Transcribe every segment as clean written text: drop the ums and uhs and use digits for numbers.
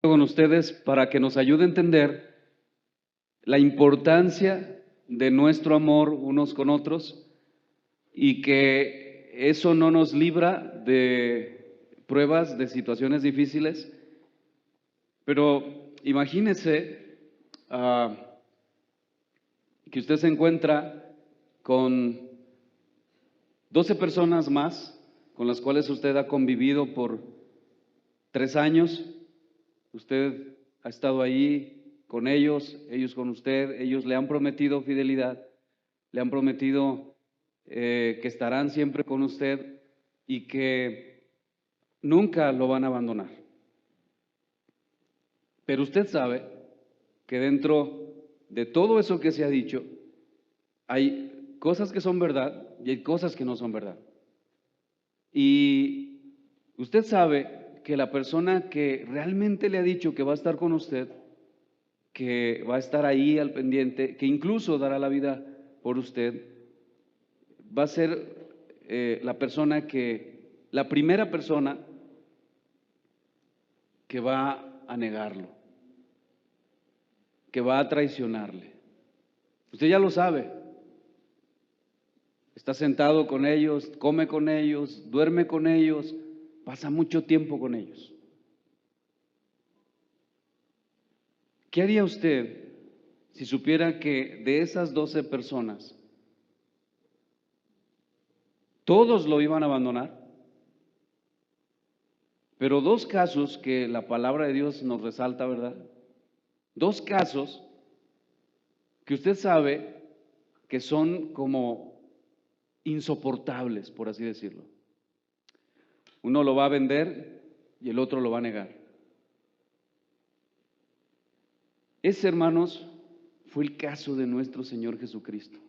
con ustedes para que nos ayude a entender la importancia de nuestro amor unos con otros y que eso no nos libra de pruebas, de situaciones difíciles. Pero imagínese que usted se encuentra con 12 personas más con las cuales usted ha convivido por 3 años. Usted ha estado ahí con ellos, ellos con usted, ellos le han prometido fidelidad, le han prometido que estarán siempre con usted y que nunca lo van a abandonar. Pero usted sabe que dentro de todo eso que se ha dicho, hay cosas que son verdad y hay cosas que no son verdad. Y usted sabe que la persona que realmente le ha dicho que va a estar con usted, que va a estar ahí al pendiente, que incluso dará la vida por usted, va a ser la primera persona que va a negarlo, que va a traicionarle. Usted ya lo sabe. Está sentado con ellos, come con ellos, duerme con ellos, pasa mucho tiempo con ellos. ¿Qué haría usted si supiera que de esas 12 personas, todos lo iban a abandonar? Pero dos casos que la palabra de Dios nos resalta, ¿verdad? Dos casos que usted sabe que son como insoportables, por así decirlo. Uno lo va a vender y el otro lo va a negar. Ese, hermanos, fue el caso de nuestro Señor Jesucristo.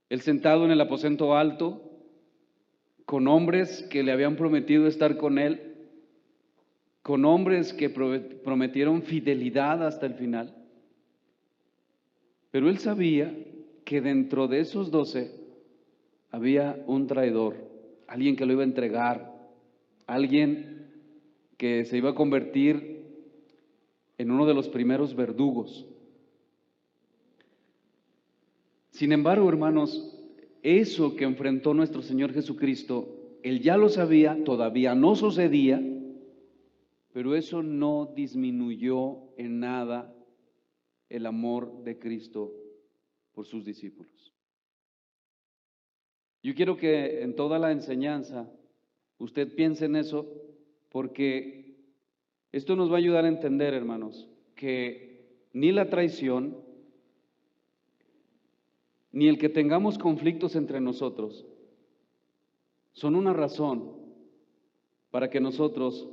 Él sentado en el aposento alto, con hombres que le habían prometido estar con Él, con hombres que prometieron fidelidad hasta el final. Pero Él sabía que dentro de esos 12 había un traidor, alguien que lo iba a entregar, alguien que se iba a convertir en uno de los primeros verdugos. Sin embargo, hermanos, eso que enfrentó nuestro Señor Jesucristo, Él ya lo sabía, todavía no sucedía, pero eso no disminuyó en nada el amor de Cristo por sus discípulos. Yo quiero que en toda la enseñanza usted piense en eso, porque esto nos va a ayudar a entender, hermanos, que ni la traición, ni el que tengamos conflictos entre nosotros son una razón para que nosotros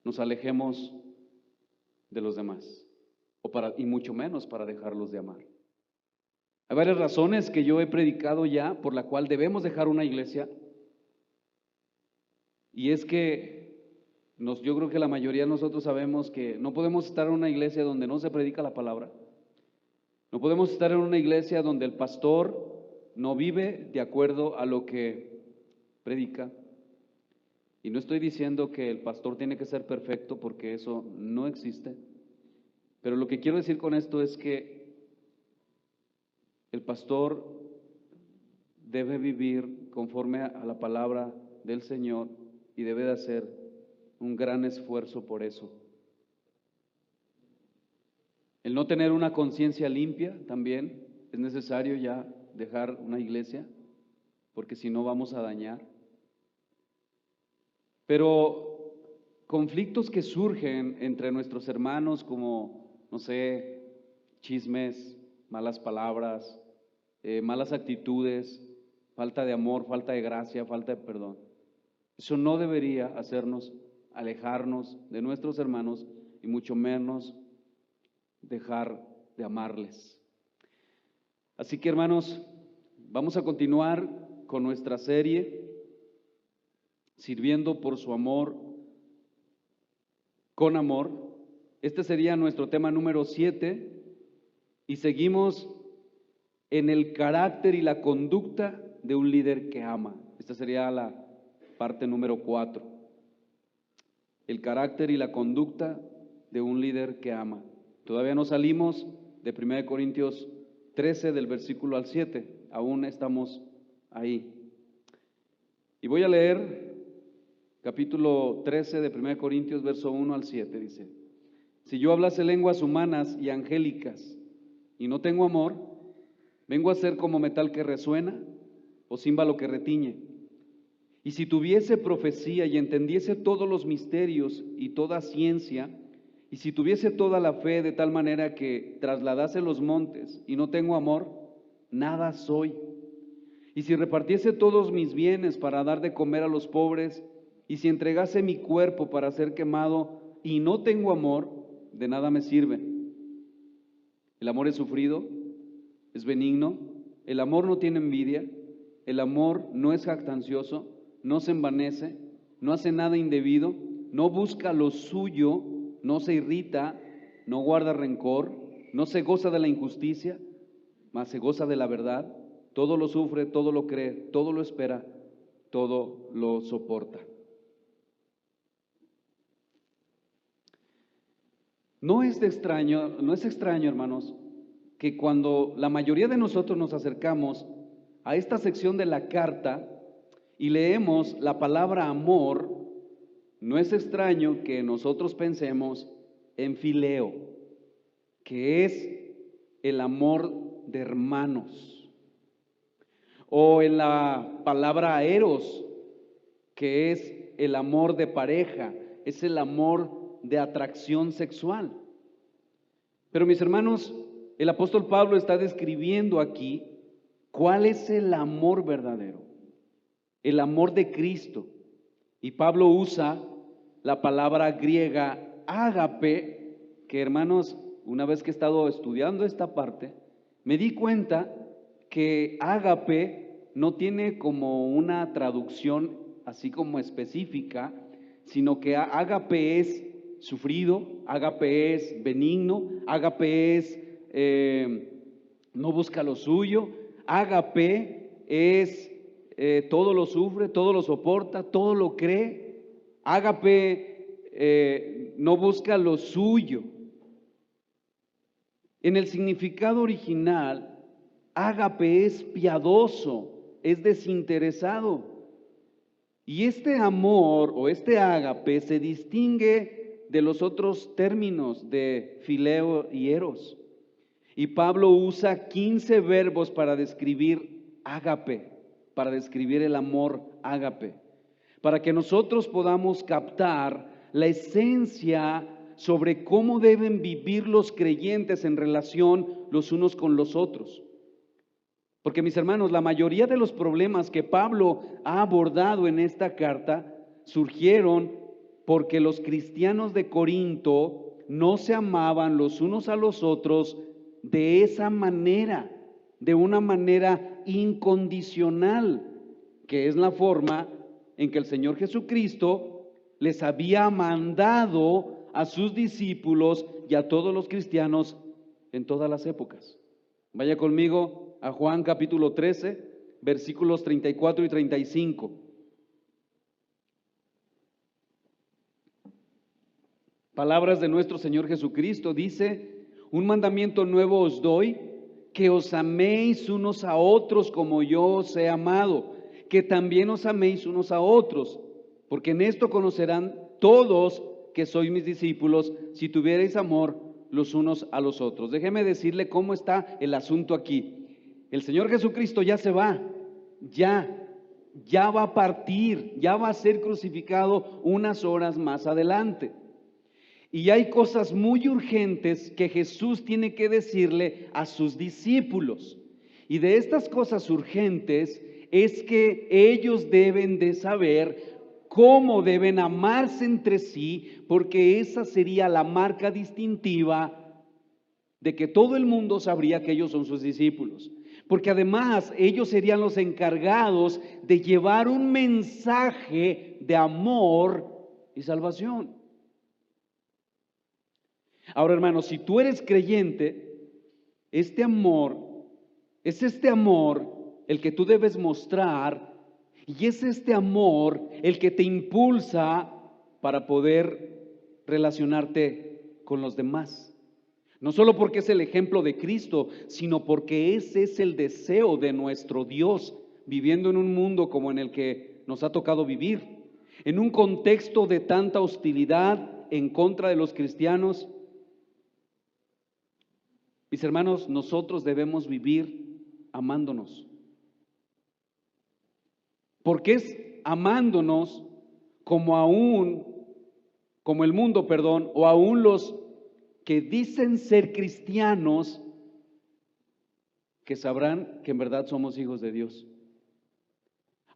nos alejemos de los demás, y mucho menos para dejarlos de amar. Hay varias razones que yo he predicado ya por la cual debemos dejar una iglesia, y es que yo creo que la mayoría de nosotros sabemos que no podemos estar en una iglesia donde no se predica la palabra. No podemos estar en una iglesia donde el pastor no vive de acuerdo a lo que predica. Y no estoy diciendo que el pastor tiene que ser perfecto, porque eso no existe. Pero lo que quiero decir con esto es que el pastor debe vivir conforme a la palabra del Señor y debe de hacer un gran esfuerzo por eso. El no tener una conciencia limpia también es necesario ya dejar una iglesia, porque si no vamos a dañar. Pero conflictos que surgen entre nuestros hermanos, como, no sé, chismes, malas palabras, malas actitudes, falta de amor, falta de gracia, falta de perdón, eso no debería hacernos alejarnos de nuestros hermanos y mucho menos dejar de amarles. Así que, hermanos, vamos a continuar con nuestra serie, Sirviendo por su amor, con amor. Este sería nuestro tema número 7 y seguimos en el carácter y la conducta de un líder que ama. Esta sería la parte número 4. el carácter y la conducta de un líder que ama. Todavía no salimos de 1 Corintios 13 del versículo al 7, aún estamos ahí. Y voy a leer capítulo 13 de 1 Corintios, verso 1 al 7, dice: si yo hablase lenguas humanas y angélicas y no tengo amor, vengo a ser como metal que resuena o címbalo que retiñe. Y si tuviese profecía y entendiese todos los misterios y toda ciencia, y si tuviese toda la fe de tal manera que trasladase los montes y no tengo amor, nada soy. Y si repartiese todos mis bienes para dar de comer a los pobres, y si entregase mi cuerpo para ser quemado y no tengo amor, de nada me sirve. El amor es sufrido, es benigno, el amor no tiene envidia, el amor no es jactancioso, no se envanece, no hace nada indebido, no busca lo suyo, no se irrita, no guarda rencor, no se goza de la injusticia, mas se goza de la verdad. Todo lo sufre, todo lo cree, todo lo espera, todo lo soporta. No es extraño, hermanos, que cuando la mayoría de nosotros nos acercamos a esta sección de la carta y leemos la palabra amor, no es extraño que nosotros pensemos en fileo, que es el amor de hermanos, o en la palabra eros, que es el amor de pareja, es el amor de atracción sexual. Pero mis hermanos, el apóstol Pablo está describiendo aquí cuál es el amor verdadero, el amor de Cristo. Y Pablo usa la palabra griega ágape, que hermanos, una vez que he estado estudiando esta parte, me di cuenta que ágape no tiene como una traducción así como específica, sino que ágape es sufrido, ágape es benigno, ágape es no busca lo suyo, ágape es todo lo sufre, todo lo soporta, todo lo cree. Ágape no busca lo suyo. En el significado original, ágape es piadoso, es desinteresado. Y este amor o este ágape se distingue de los otros términos de fileo y eros. Y Pablo usa 15 verbos para describir ágape, para describir el amor ágape, para que nosotros podamos captar la esencia sobre cómo deben vivir los creyentes en relación los unos con los otros. Porque mis hermanos, la mayoría de los problemas que Pablo ha abordado en esta carta surgieron porque los cristianos de Corinto no se amaban los unos a los otros de esa manera, de una manera incondicional, que es la forma en que el Señor Jesucristo les había mandado a sus discípulos y a todos los cristianos en todas las épocas. Vaya conmigo a Juan capítulo 13, versículos 34 y 35. Palabras de nuestro Señor Jesucristo, dice: un mandamiento nuevo os doy, que os améis unos a otros como yo os he amado, que también os améis unos a otros, porque en esto conocerán todos que sois mis discípulos, si tuvierais amor los unos a los otros. Déjeme decirle cómo está el asunto aquí. El Señor Jesucristo ya se va, ya va a partir, ya va a ser crucificado unas horas más adelante. Y hay cosas muy urgentes que Jesús tiene que decirle a sus discípulos. Y de estas cosas urgentes es que ellos deben de saber cómo deben amarse entre sí, porque esa sería la marca distintiva de que todo el mundo sabría que ellos son sus discípulos. Porque además ellos serían los encargados de llevar un mensaje de amor y salvación. Ahora, hermanos, si tú eres creyente, este amor es el que tú debes mostrar, y es este amor el que te impulsa para poder relacionarte con los demás. No solo porque es el ejemplo de Cristo, sino porque ese es el deseo de nuestro Dios, viviendo en un mundo como en el que nos ha tocado vivir, en un contexto de tanta hostilidad en contra de los cristianos. Mis hermanos, nosotros debemos vivir amándonos. Porque es amándonos como el mundo, o aún los que dicen ser cristianos, que sabrán que en verdad somos hijos de Dios.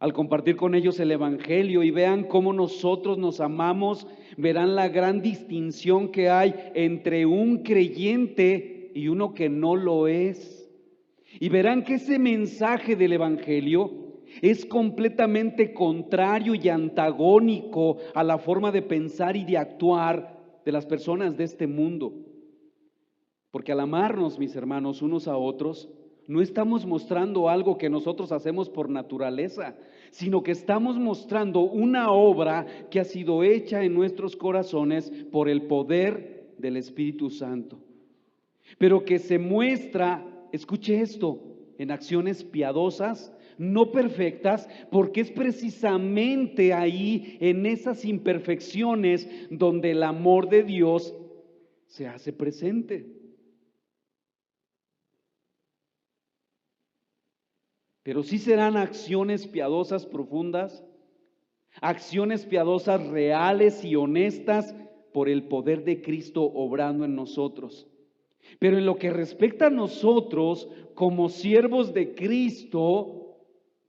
Al compartir con ellos el Evangelio y vean cómo nosotros nos amamos, verán la gran distinción que hay entre un creyente y uno que no lo es. Y verán que ese mensaje del Evangelio es completamente contrario y antagónico a la forma de pensar y de actuar de las personas de este mundo. Porque al amarnos, mis hermanos, unos a otros, no estamos mostrando algo que nosotros hacemos por naturaleza, sino que estamos mostrando una obra que ha sido hecha en nuestros corazones por el poder del Espíritu Santo. Pero que se muestra, escuche esto, en acciones piadosas, no perfectas, porque es precisamente ahí, en esas imperfecciones, donde el amor de Dios se hace presente. Pero sí serán acciones piadosas profundas, acciones piadosas reales y honestas por el poder de Cristo obrando en nosotros. Pero en lo que respecta a nosotros, como siervos de Cristo,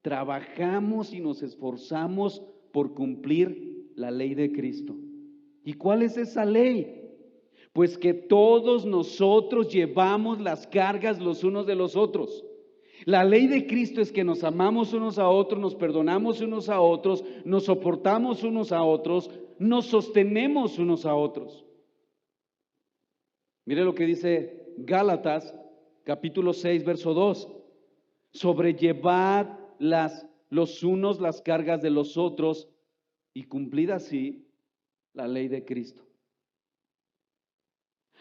trabajamos y nos esforzamos por cumplir la ley de Cristo. ¿Y cuál es esa ley? Pues que todos nosotros llevamos las cargas los unos de los otros. La ley de Cristo es que nos amamos unos a otros, nos perdonamos unos a otros, nos soportamos unos a otros, nos sostenemos unos a otros. Mire lo que dice Gálatas, capítulo 6, verso 2. Sobrellevad los unos las cargas de los otros y cumplid así la ley de Cristo.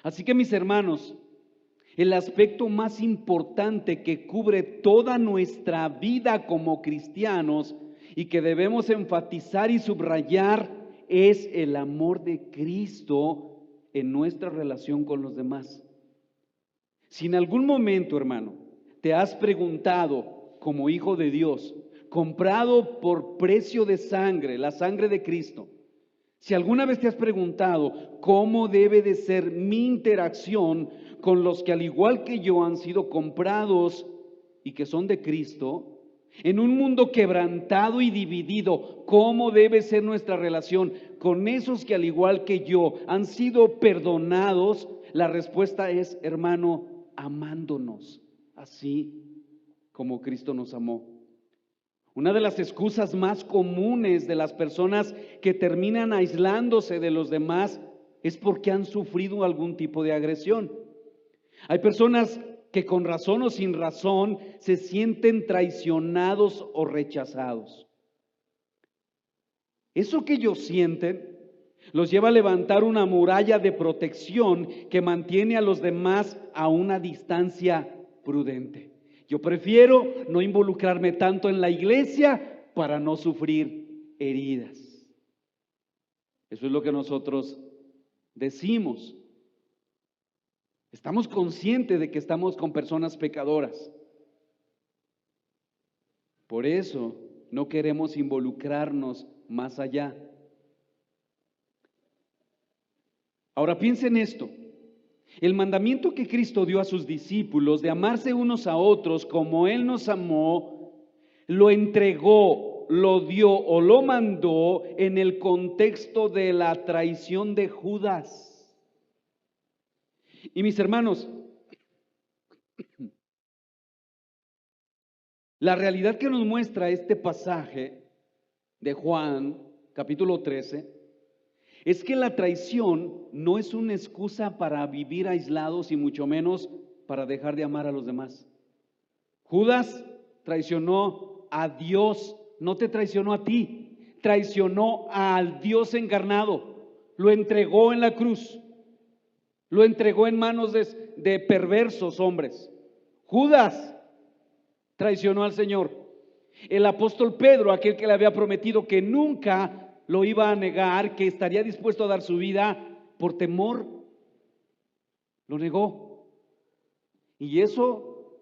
Así que, mis hermanos, el aspecto más importante que cubre toda nuestra vida como cristianos y que debemos enfatizar y subrayar es el amor de Cristo en nuestra relación con los demás. Si en algún momento, hermano, te has preguntado como hijo de Dios, comprado por precio de sangre, la sangre de Cristo, si alguna vez te has preguntado cómo debe de ser mi interacción con los que al igual que yo han sido comprados y que son de Cristo, en un mundo quebrantado y dividido, ¿cómo debe ser nuestra relación con esos que al igual que yo han sido perdonados? La respuesta es, hermano, amándonos, así como Cristo nos amó. Una de las excusas más comunes de las personas que terminan aislándose de los demás es porque han sufrido algún tipo de agresión. Hay personas que con razón o sin razón se sienten traicionados o rechazados. Eso que ellos sienten los lleva a levantar una muralla de protección que mantiene a los demás a una distancia prudente. Yo prefiero no involucrarme tanto en la iglesia para no sufrir heridas. Eso es lo que nosotros decimos. Estamos conscientes de que estamos con personas pecadoras. Por eso no queremos involucrarnos más allá. Ahora piensen esto. El mandamiento que Cristo dio a sus discípulos de amarse unos a otros como Él nos amó, lo entregó, lo dio o lo mandó en el contexto de la traición de Judas. Y mis hermanos, la realidad que nos muestra este pasaje de Juan, capítulo 13, es que la traición no es una excusa para vivir aislados y mucho menos para dejar de amar a los demás. Judas traicionó a Dios, no te traicionó a ti, traicionó al Dios encarnado. lo entregó en la cruz, lo entregó en manos de perversos hombres. Judas traicionó al Señor. El apóstol Pedro, aquel que le había prometido que nunca lo iba a negar, que estaría dispuesto a dar su vida por temor, lo negó. Y eso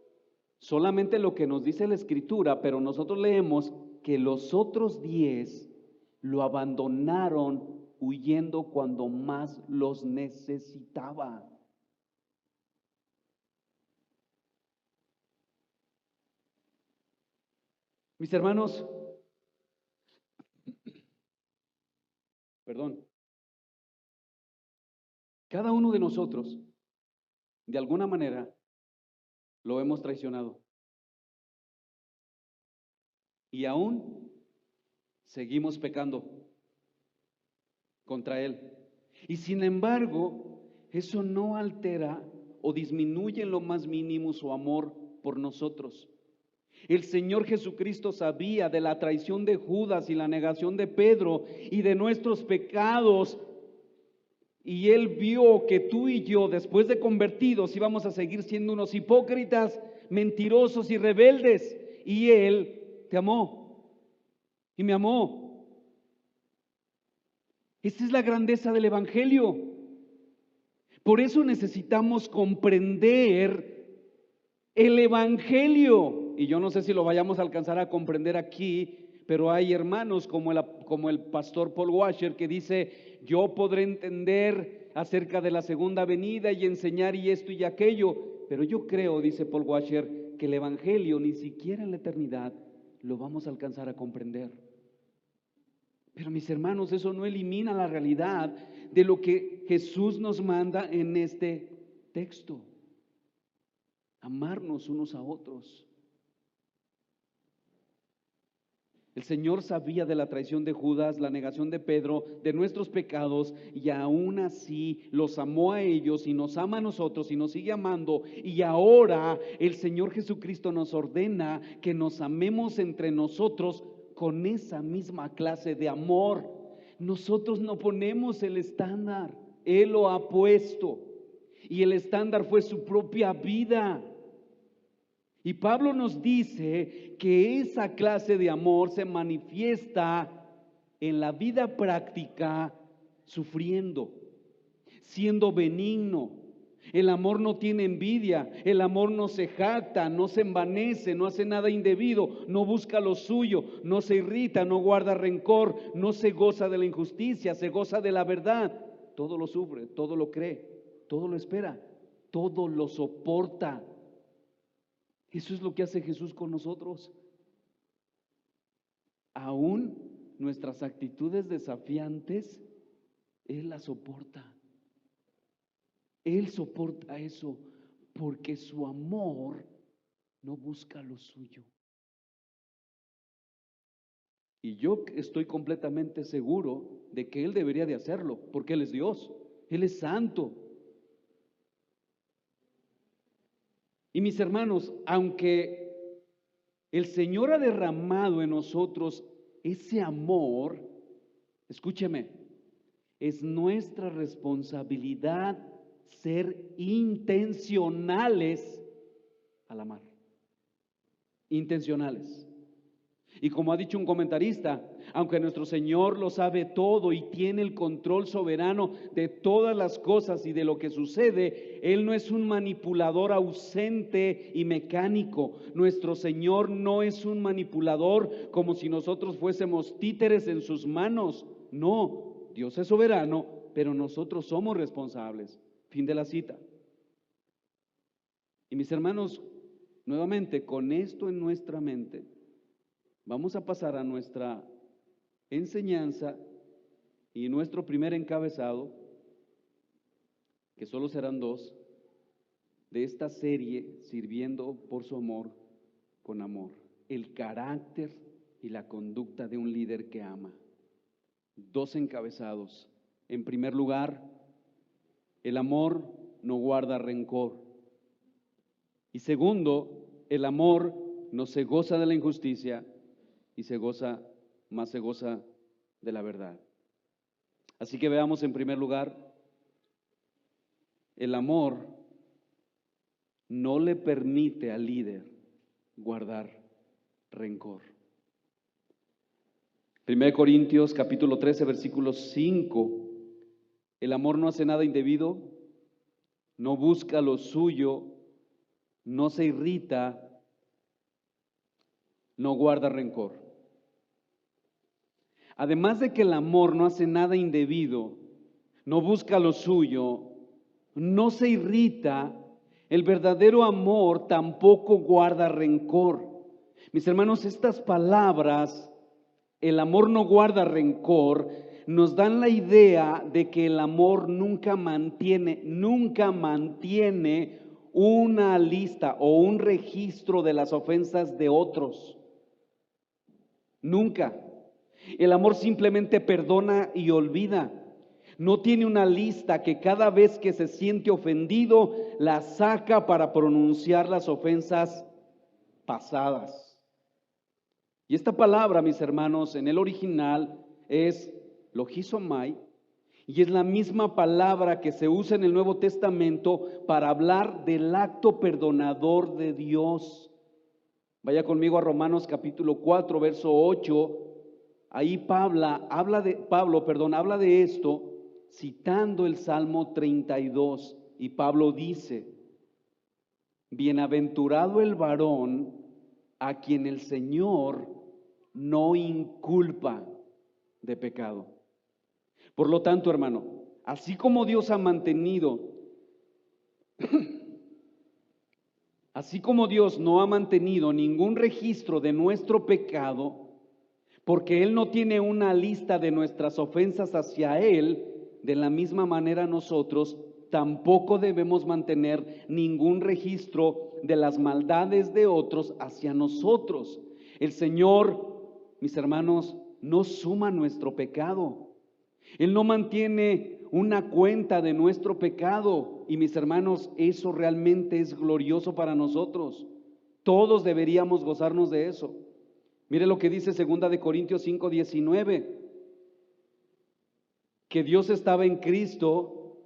solamente lo que nos dice la Escritura, pero nosotros leemos que los otros 10 lo abandonaron huyendo cuando más los necesitaba. Mis hermanos, perdón, cada uno de nosotros, de alguna manera, lo hemos traicionado. Y aún seguimos pecando contra Él. Y sin embargo, eso no altera o disminuye en lo más mínimo su amor por nosotros. El Señor Jesucristo sabía de la traición de Judas y la negación de Pedro y de nuestros pecados. Y Él vio que tú y yo, después de convertidos, íbamos a seguir siendo unos hipócritas, mentirosos y rebeldes. Y Él te amó y me amó. Esa es la grandeza del Evangelio. Por eso necesitamos comprender el Evangelio. Y yo no sé si lo vayamos a alcanzar a comprender aquí, pero hay hermanos como el pastor Paul Washer que dice: yo podré entender acerca de la segunda venida y enseñar y esto y aquello, pero yo creo, dice Paul Washer, que el Evangelio ni siquiera en la eternidad lo vamos a alcanzar a comprender. Pero mis hermanos, eso no elimina la realidad de lo que Jesús nos manda en este texto: amarnos unos a otros. El Señor sabía de la traición de Judas, la negación de Pedro, de nuestros pecados, y aún así los amó a ellos y nos ama a nosotros y nos sigue amando. Y ahora el Señor Jesucristo nos ordena que nos amemos entre nosotros con esa misma clase de amor. Nosotros no ponemos el estándar, Él lo ha puesto, y el estándar fue su propia vida. Y Pablo nos dice que esa clase de amor se manifiesta en la vida práctica sufriendo, siendo benigno. El amor no tiene envidia, el amor no se jacta, no se envanece, no hace nada indebido, no busca lo suyo, no se irrita, no guarda rencor, no se goza de la injusticia, se goza de la verdad. Todo lo sufre, todo lo cree, todo lo espera, todo lo soporta. Eso es lo que hace Jesús con nosotros. Aún nuestras actitudes desafiantes, Él las soporta. Él soporta eso porque su amor no busca lo suyo. Y yo estoy completamente seguro de que Él debería de hacerlo, porque Él es Dios, Él es santo. Y mis hermanos, aunque el Señor ha derramado en nosotros ese amor, escúcheme, es nuestra responsabilidad ser intencionales al amar. Intencionales. Y como ha dicho un comentarista, aunque nuestro Señor lo sabe todo y tiene el control soberano de todas las cosas y de lo que sucede, Él no es un manipulador ausente y mecánico. Nuestro Señor no es un manipulador como si nosotros fuésemos títeres en sus manos. No, Dios es soberano, pero nosotros somos responsables. Fin de la cita. Y mis hermanos, nuevamente, con esto en nuestra mente, vamos a pasar a nuestra enseñanza y nuestro primer encabezado, que solo serán 2, de esta serie, Sirviendo por su amor con amor. El carácter y la conducta de un líder que ama. 2 encabezados. En primer lugar, el amor no guarda rencor. Y segundo, el amor no se goza de la injusticia y se goza de la verdad. Así que veamos en primer lugar, el amor no le permite al líder guardar rencor. 1 Corintios capítulo 13, versículo 5. El amor no hace nada indebido, no busca lo suyo, no se irrita, no guarda rencor. Además de que el amor no hace nada indebido, no busca lo suyo, no se irrita, el verdadero amor tampoco guarda rencor. Mis hermanos, estas palabras, el amor no guarda rencor, nos dan la idea de que el amor nunca mantiene una lista o un registro de las ofensas de otros. Nunca. El amor simplemente perdona y olvida. No tiene una lista que cada vez que se siente ofendido la saca para pronunciar las ofensas pasadas. Y esta palabra, mis hermanos, en el original es logizomai, y es la misma palabra que se usa en el Nuevo Testamento para hablar del acto perdonador de Dios. Vaya conmigo a Romanos capítulo 4, verso 8. Ahí Pablo habla de esto citando el Salmo 32, y Pablo dice: bienaventurado el varón a quien el Señor no inculpa de pecado. Por lo tanto, hermano, así como Dios no ha mantenido ningún registro de nuestro pecado, porque Él no tiene una lista de nuestras ofensas hacia Él, de la misma manera nosotros tampoco debemos mantener ningún registro de las maldades de otros hacia nosotros. El Señor, mis hermanos, no suma nuestro pecado. Él no mantiene una cuenta de nuestro pecado. Y mis hermanos, eso realmente es glorioso para nosotros. Todos deberíamos gozarnos de eso. Mire lo que dice 2 Corintios 5:19, que Dios estaba en Cristo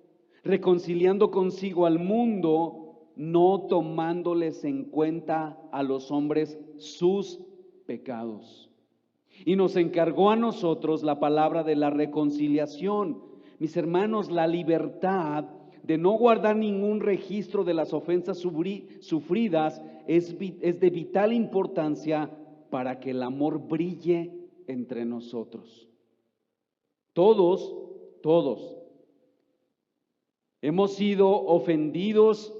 reconciliando consigo al mundo, no tomándoles en cuenta a los hombres sus pecados. Y nos encargó a nosotros la palabra de la reconciliación. Mis hermanos, la libertad de no guardar ningún registro de las ofensas sufridas es de vital importancia para que el amor brille entre nosotros. Todos hemos sido ofendidos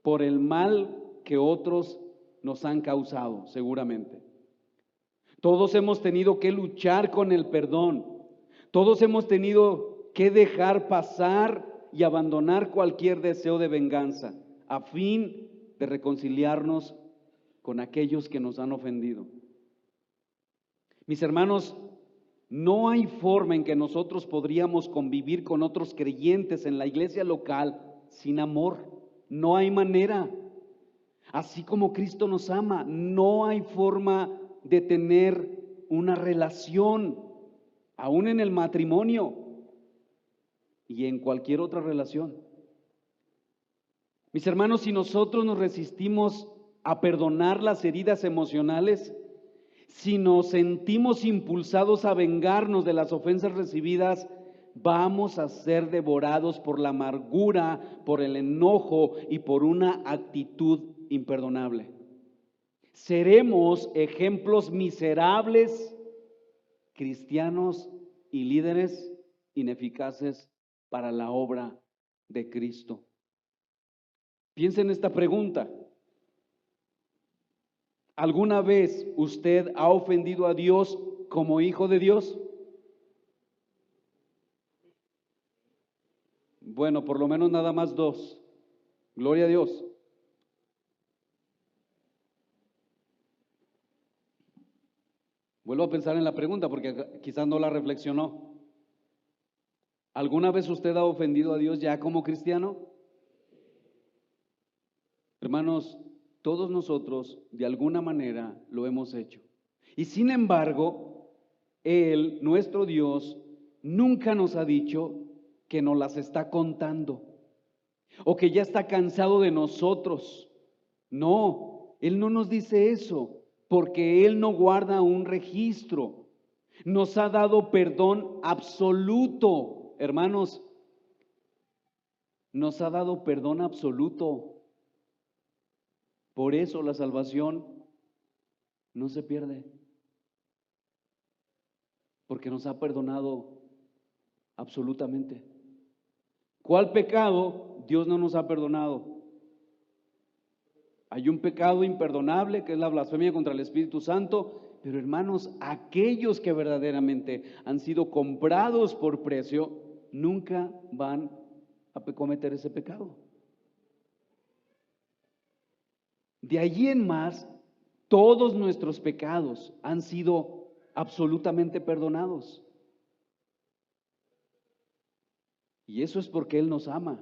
por el mal que otros nos han causado, seguramente. Todos hemos tenido que luchar con el perdón. Todos hemos tenido que dejar pasar y abandonar cualquier deseo de venganza a fin de reconciliarnos con aquellos que nos han ofendido. Mis hermanos, no hay forma en que nosotros podríamos convivir con otros creyentes en la iglesia local sin amor. No hay manera. Así como Cristo nos ama, no hay forma de tener una relación, aún en el matrimonio y en cualquier otra relación. Mis hermanos, si nosotros nos resistimos a perdonar las heridas emocionales, si nos sentimos impulsados a vengarnos de las ofensas recibidas, vamos a ser devorados por la amargura, por el enojo y por una actitud imperdonable. Seremos ejemplos miserables, cristianos y líderes ineficaces para la obra de Cristo. Piensa en esta pregunta. ¿Alguna vez usted ha ofendido a Dios como hijo de Dios? Bueno, por lo menos nada más 2. Gloria a Dios. Vuelvo a pensar en la pregunta porque quizás no la reflexionó. ¿Alguna vez usted ha ofendido a Dios ya como cristiano? Hermanos, todos nosotros de alguna manera lo hemos hecho. Y sin embargo, Él, nuestro Dios, nunca nos ha dicho que nos las está contando o que ya está cansado de nosotros. No, Él no nos dice eso, porque Él no guarda un registro. Nos ha dado perdón absoluto, hermanos. Nos ha dado perdón absoluto. Por eso la salvación no se pierde, porque nos ha perdonado absolutamente. ¿Cuál pecado Dios no nos ha perdonado? Hay un pecado imperdonable que es la blasfemia contra el Espíritu Santo, pero hermanos, aquellos que verdaderamente han sido comprados por precio, nunca van a cometer ese pecado. De allí en más, todos nuestros pecados han sido absolutamente perdonados. Y eso es porque Él nos ama.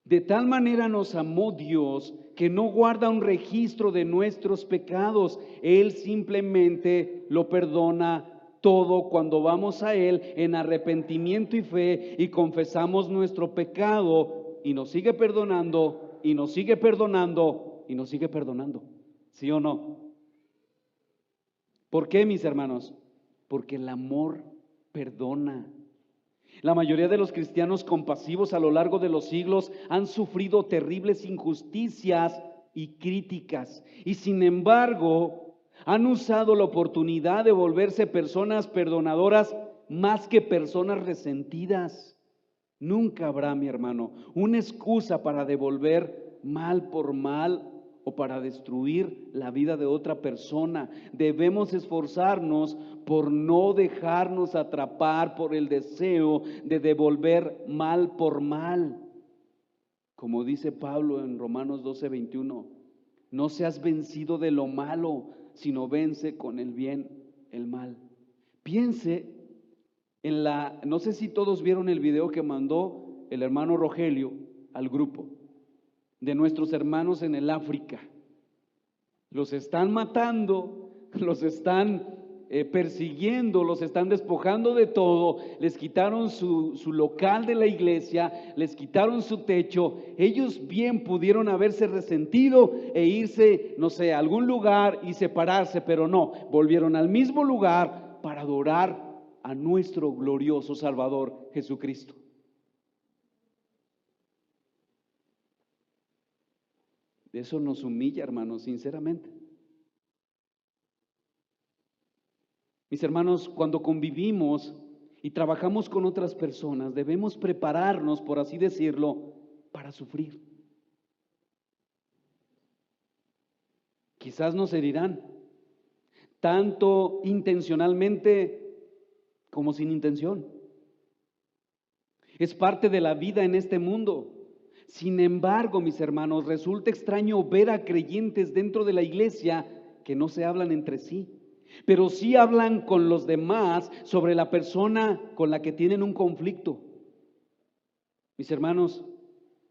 De tal manera nos amó Dios que no guarda un registro de nuestros pecados. Él simplemente lo perdona todo cuando vamos a Él en arrepentimiento y fe y confesamos nuestro pecado, y nos sigue perdonando, y nos sigue perdonando, y nos sigue perdonando. ¿Sí o no? ¿Por qué, mis hermanos? Porque el amor perdona. La mayoría de los cristianos compasivos a lo largo de los siglos han sufrido terribles injusticias y críticas, y sin embargo han usado la oportunidad de volverse personas perdonadoras más que personas resentidas. Nunca habrá, mi hermano, una excusa para devolver mal por mal o para destruir la vida de otra persona. Debemos esforzarnos por no dejarnos atrapar por el deseo de devolver mal por mal. Como dice Pablo en Romanos 12:21, no seas vencido de lo malo, sino vence con el bien el mal. Piense en no sé si todos vieron el video que mandó el hermano Rogelio al grupo de nuestros hermanos en el África. Los están matando, los están persiguiendo, los están despojando de todo, les quitaron su local de la iglesia, les quitaron su techo. Ellos bien pudieron haberse resentido e irse, no sé, a algún lugar y separarse, pero no, volvieron al mismo lugar para adorar a nuestro glorioso Salvador Jesucristo. Eso nos humilla, hermanos, sinceramente. Mis hermanos, cuando convivimos y trabajamos con otras personas, debemos prepararnos, por así decirlo, para sufrir. Quizás nos herirán, tanto intencionalmente como sin intención. Es parte de la vida en este mundo. Sin embargo, mis hermanos, resulta extraño ver a creyentes dentro de la iglesia que no se hablan entre sí, pero sí hablan con los demás sobre la persona con la que tienen un conflicto. Mis hermanos,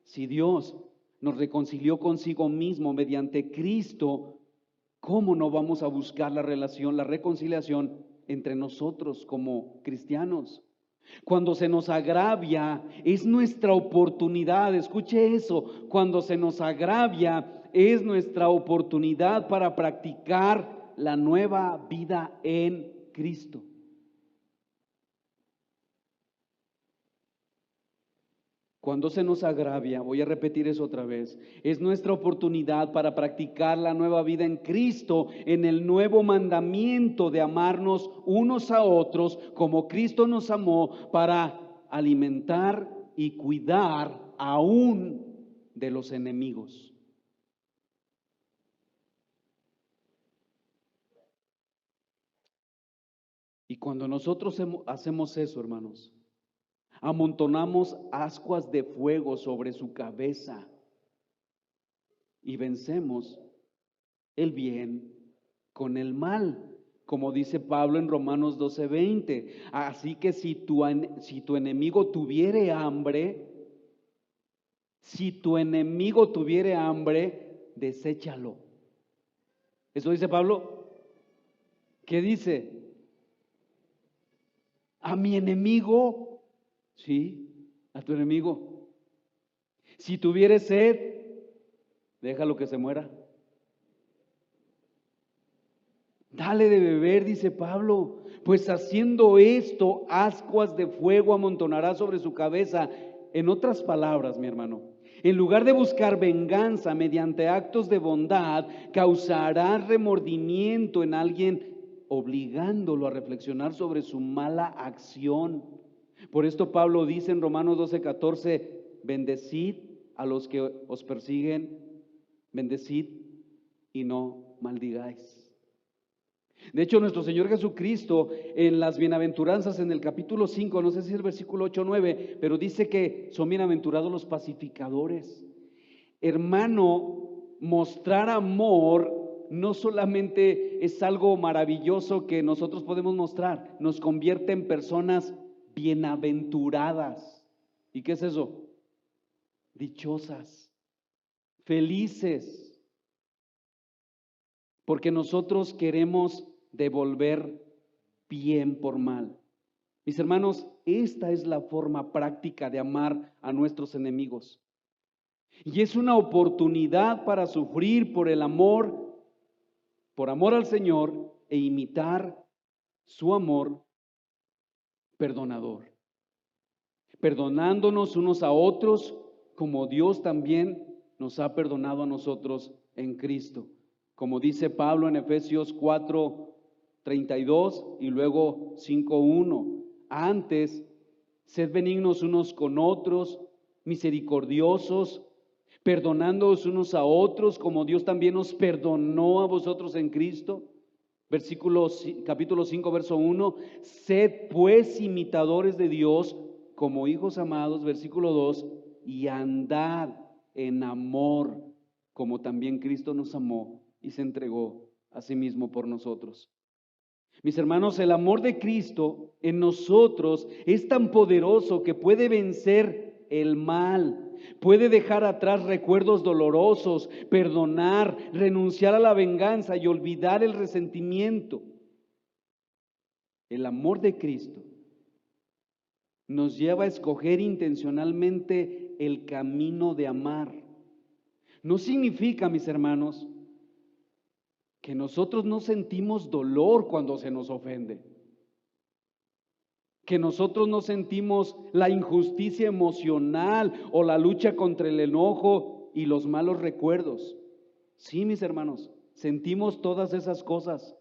si Dios nos reconcilió consigo mismo mediante Cristo, ¿cómo no vamos a buscar la relación, la reconciliación entre nosotros como cristianos? Cuando se nos agravia, es nuestra oportunidad, escuche eso, cuando se nos agravia, es nuestra oportunidad para practicar la nueva vida en Cristo. Cuando se nos agravia, voy a repetir eso otra vez, es nuestra oportunidad para practicar la nueva vida en Cristo, en el nuevo mandamiento de amarnos unos a otros como Cristo nos amó, para alimentar y cuidar aún de los enemigos. Y cuando nosotros hacemos eso, hermanos, amontonamos ascuas de fuego sobre su cabeza y vencemos el bien con el mal, como dice Pablo en Romanos 12:20. Así que si tu enemigo tuviere hambre, deséchalo. Eso dice Pablo. ¿Qué dice? a mi enemigo, sí, a tu enemigo. Si tuvieres sed, déjalo que se muera. Dale de beber, dice Pablo, pues haciendo esto, ascuas de fuego amontonará sobre su cabeza. En otras palabras, mi hermano, en lugar de buscar venganza mediante actos de bondad, causará remordimiento en alguien, obligándolo a reflexionar sobre su mala acción. Por esto Pablo dice en Romanos 12:14, bendecid a los que os persiguen, bendecid y no maldigáis. De hecho, nuestro Señor Jesucristo en las bienaventuranzas en el capítulo 5, no sé si es el versículo 8 o 9, pero dice que son bienaventurados los pacificadores. Hermano, mostrar amor no solamente es algo maravilloso que nosotros podemos mostrar, nos convierte en personas bienaventuradas. ¿Y qué es eso? Dichosas, felices, porque nosotros queremos devolver bien por mal. Mis hermanos, esta es la forma práctica de amar a nuestros enemigos. Y es una oportunidad para sufrir por amor al Señor e imitar su amor perdonador. Perdonándonos unos a otros como Dios también nos ha perdonado a nosotros en Cristo. Como dice Pablo en Efesios 4:32 y luego 5:1. Antes, sed benignos unos con otros, misericordiosos, perdonándoos unos a otros, como Dios también os perdonó a vosotros en Cristo. Capítulo 5, verso 1. Sed pues imitadores de Dios como hijos amados, versículo 2, y andad en amor, como también Cristo nos amó y se entregó a sí mismo por nosotros. Mis hermanos, el amor de Cristo en nosotros es tan poderoso que puede vencer el mal, puede dejar atrás recuerdos dolorosos, perdonar, renunciar a la venganza y olvidar el resentimiento. El amor de Cristo nos lleva a escoger intencionalmente el camino de amar. No significa, mis hermanos, que nosotros no sentimos dolor cuando se nos ofende, que nosotros no sentimos la injusticia emocional o la lucha contra el enojo y los malos recuerdos. Sí, mis hermanos, sentimos todas esas cosas.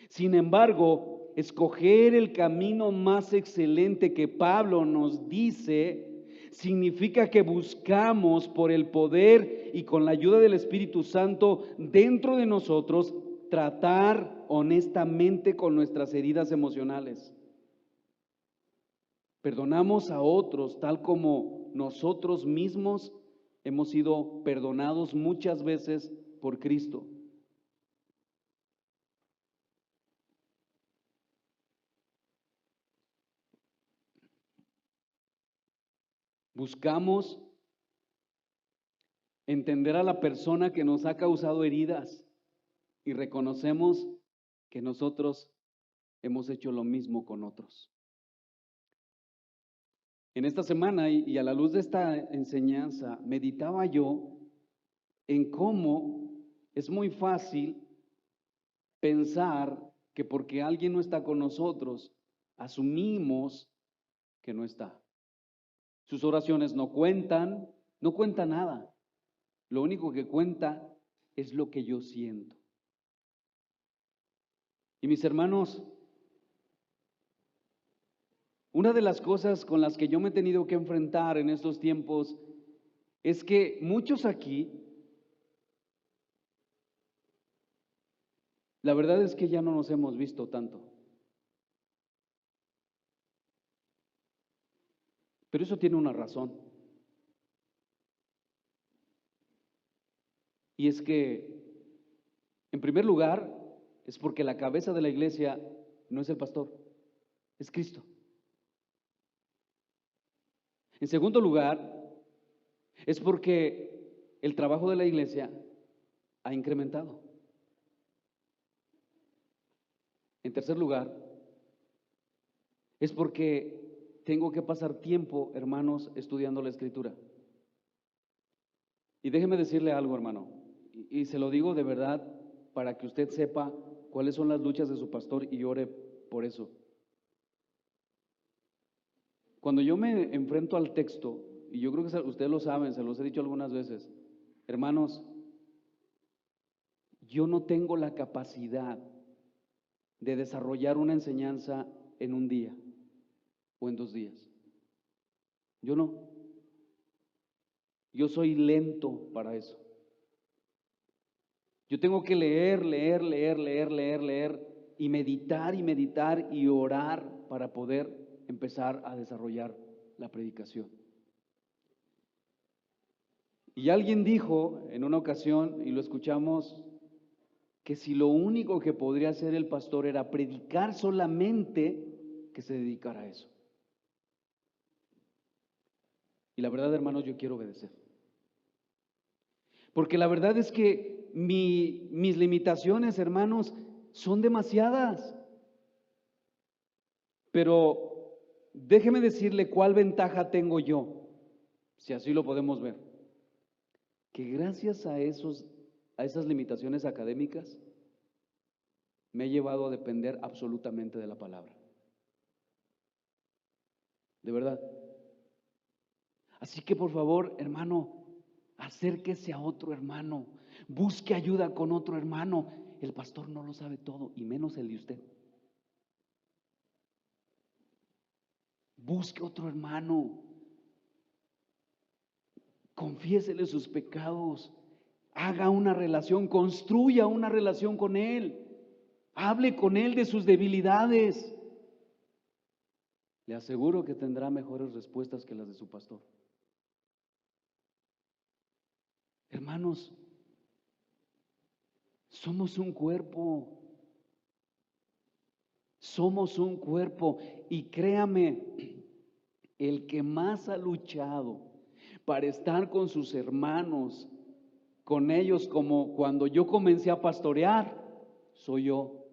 Sin embargo, escoger el camino más excelente que Pablo nos dice significa que buscamos por el poder y con la ayuda del Espíritu Santo dentro de nosotros tratar honestamente con nuestras heridas emocionales. Perdonamos a otros tal como nosotros mismos hemos sido perdonados muchas veces por Cristo. Buscamos entender a la persona que nos ha causado heridas y reconocemos que nosotros hemos hecho lo mismo con otros. En esta semana y a la luz de esta enseñanza, meditaba yo en cómo es muy fácil pensar que porque alguien no está con nosotros, asumimos que no está. Sus oraciones no cuentan, no cuenta nada. Lo único que cuenta es lo que yo siento. Y mis hermanos, una de las cosas con las que yo me he tenido que enfrentar en estos tiempos es que muchos aquí, la verdad es que ya no nos hemos visto tanto. Pero eso tiene una razón. Y es que, en primer lugar, es porque la cabeza de la iglesia no es el pastor, es Cristo. En segundo lugar, es porque el trabajo de la iglesia ha incrementado. En tercer lugar, es porque tengo que pasar tiempo, hermanos, estudiando la Escritura. Y déjeme decirle algo, hermano, y se lo digo de verdad para que usted sepa cuáles son las luchas de su pastor y ore por eso. Cuando yo me enfrento al texto, y yo creo que ustedes lo saben, se los he dicho algunas veces, hermanos, yo no tengo la capacidad de desarrollar una enseñanza en un día o en 2 días. Yo no. Yo soy lento para eso. Yo tengo que leer y meditar y orar para poder empezar a desarrollar la predicación. Y alguien dijo en una ocasión, y lo escuchamos, que si lo único que podría hacer el pastor era predicar solamente, que se dedicara a eso. Y la verdad, hermanos, yo quiero obedecer. Porque la verdad es que mis limitaciones, hermanos, son demasiadas. Pero déjeme decirle cuál ventaja tengo yo, si así lo podemos ver. Que gracias a esas limitaciones académicas, me he llevado a depender absolutamente de la palabra. De verdad. Así que por favor, hermano, acérquese a otro hermano, busque ayuda con otro hermano. El pastor no lo sabe todo, y menos el de usted. Busque otro hermano, confiésele sus pecados, haga una relación, construya una relación con él, hable con él de sus debilidades. Le aseguro que tendrá mejores respuestas que las de su pastor. Hermanos, somos un cuerpo. Somos un cuerpo. Y créame, el que más ha luchado para estar con sus hermanos, con ellos como cuando yo comencé a pastorear, soy yo.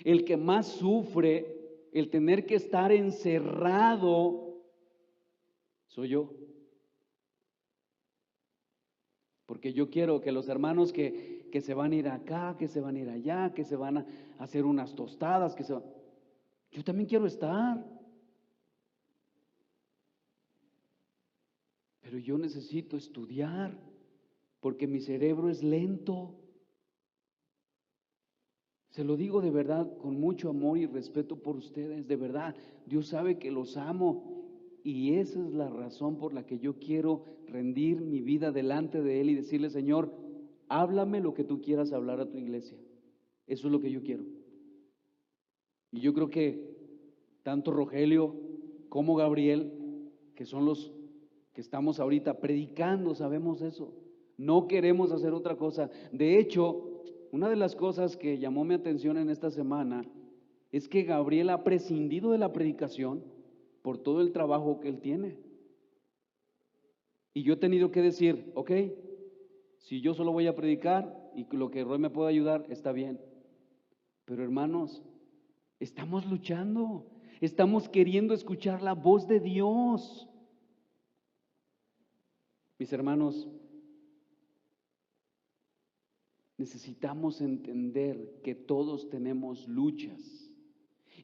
El que más sufre el tener que estar encerrado, soy yo. Porque yo quiero que los hermanos que se van a ir acá, que se van a ir allá, que se van a hacer unas tostadas, yo también quiero estar. Pero yo necesito estudiar, porque mi cerebro es lento. Se lo digo de verdad, con mucho amor y respeto por ustedes, de verdad. Dios sabe que los amo, y esa es la razón por la que yo quiero rendir mi vida delante de Él y decirle: Señor, háblame lo que tú quieras hablar a tu iglesia. Eso es lo que yo quiero. Y yo creo que tanto Rogelio como Gabriel, que son los que estamos ahorita predicando, sabemos eso. No queremos hacer otra cosa. De hecho, una de las cosas que llamó mi atención en esta semana es que Gabriel ha prescindido de la predicación por todo el trabajo que él tiene. Y yo he tenido que decir: ok, si yo solo voy a predicar y lo que Roy me pueda ayudar, está bien. Pero hermanos, estamos luchando, estamos queriendo escuchar la voz de Dios. Mis hermanos, necesitamos entender que todos tenemos luchas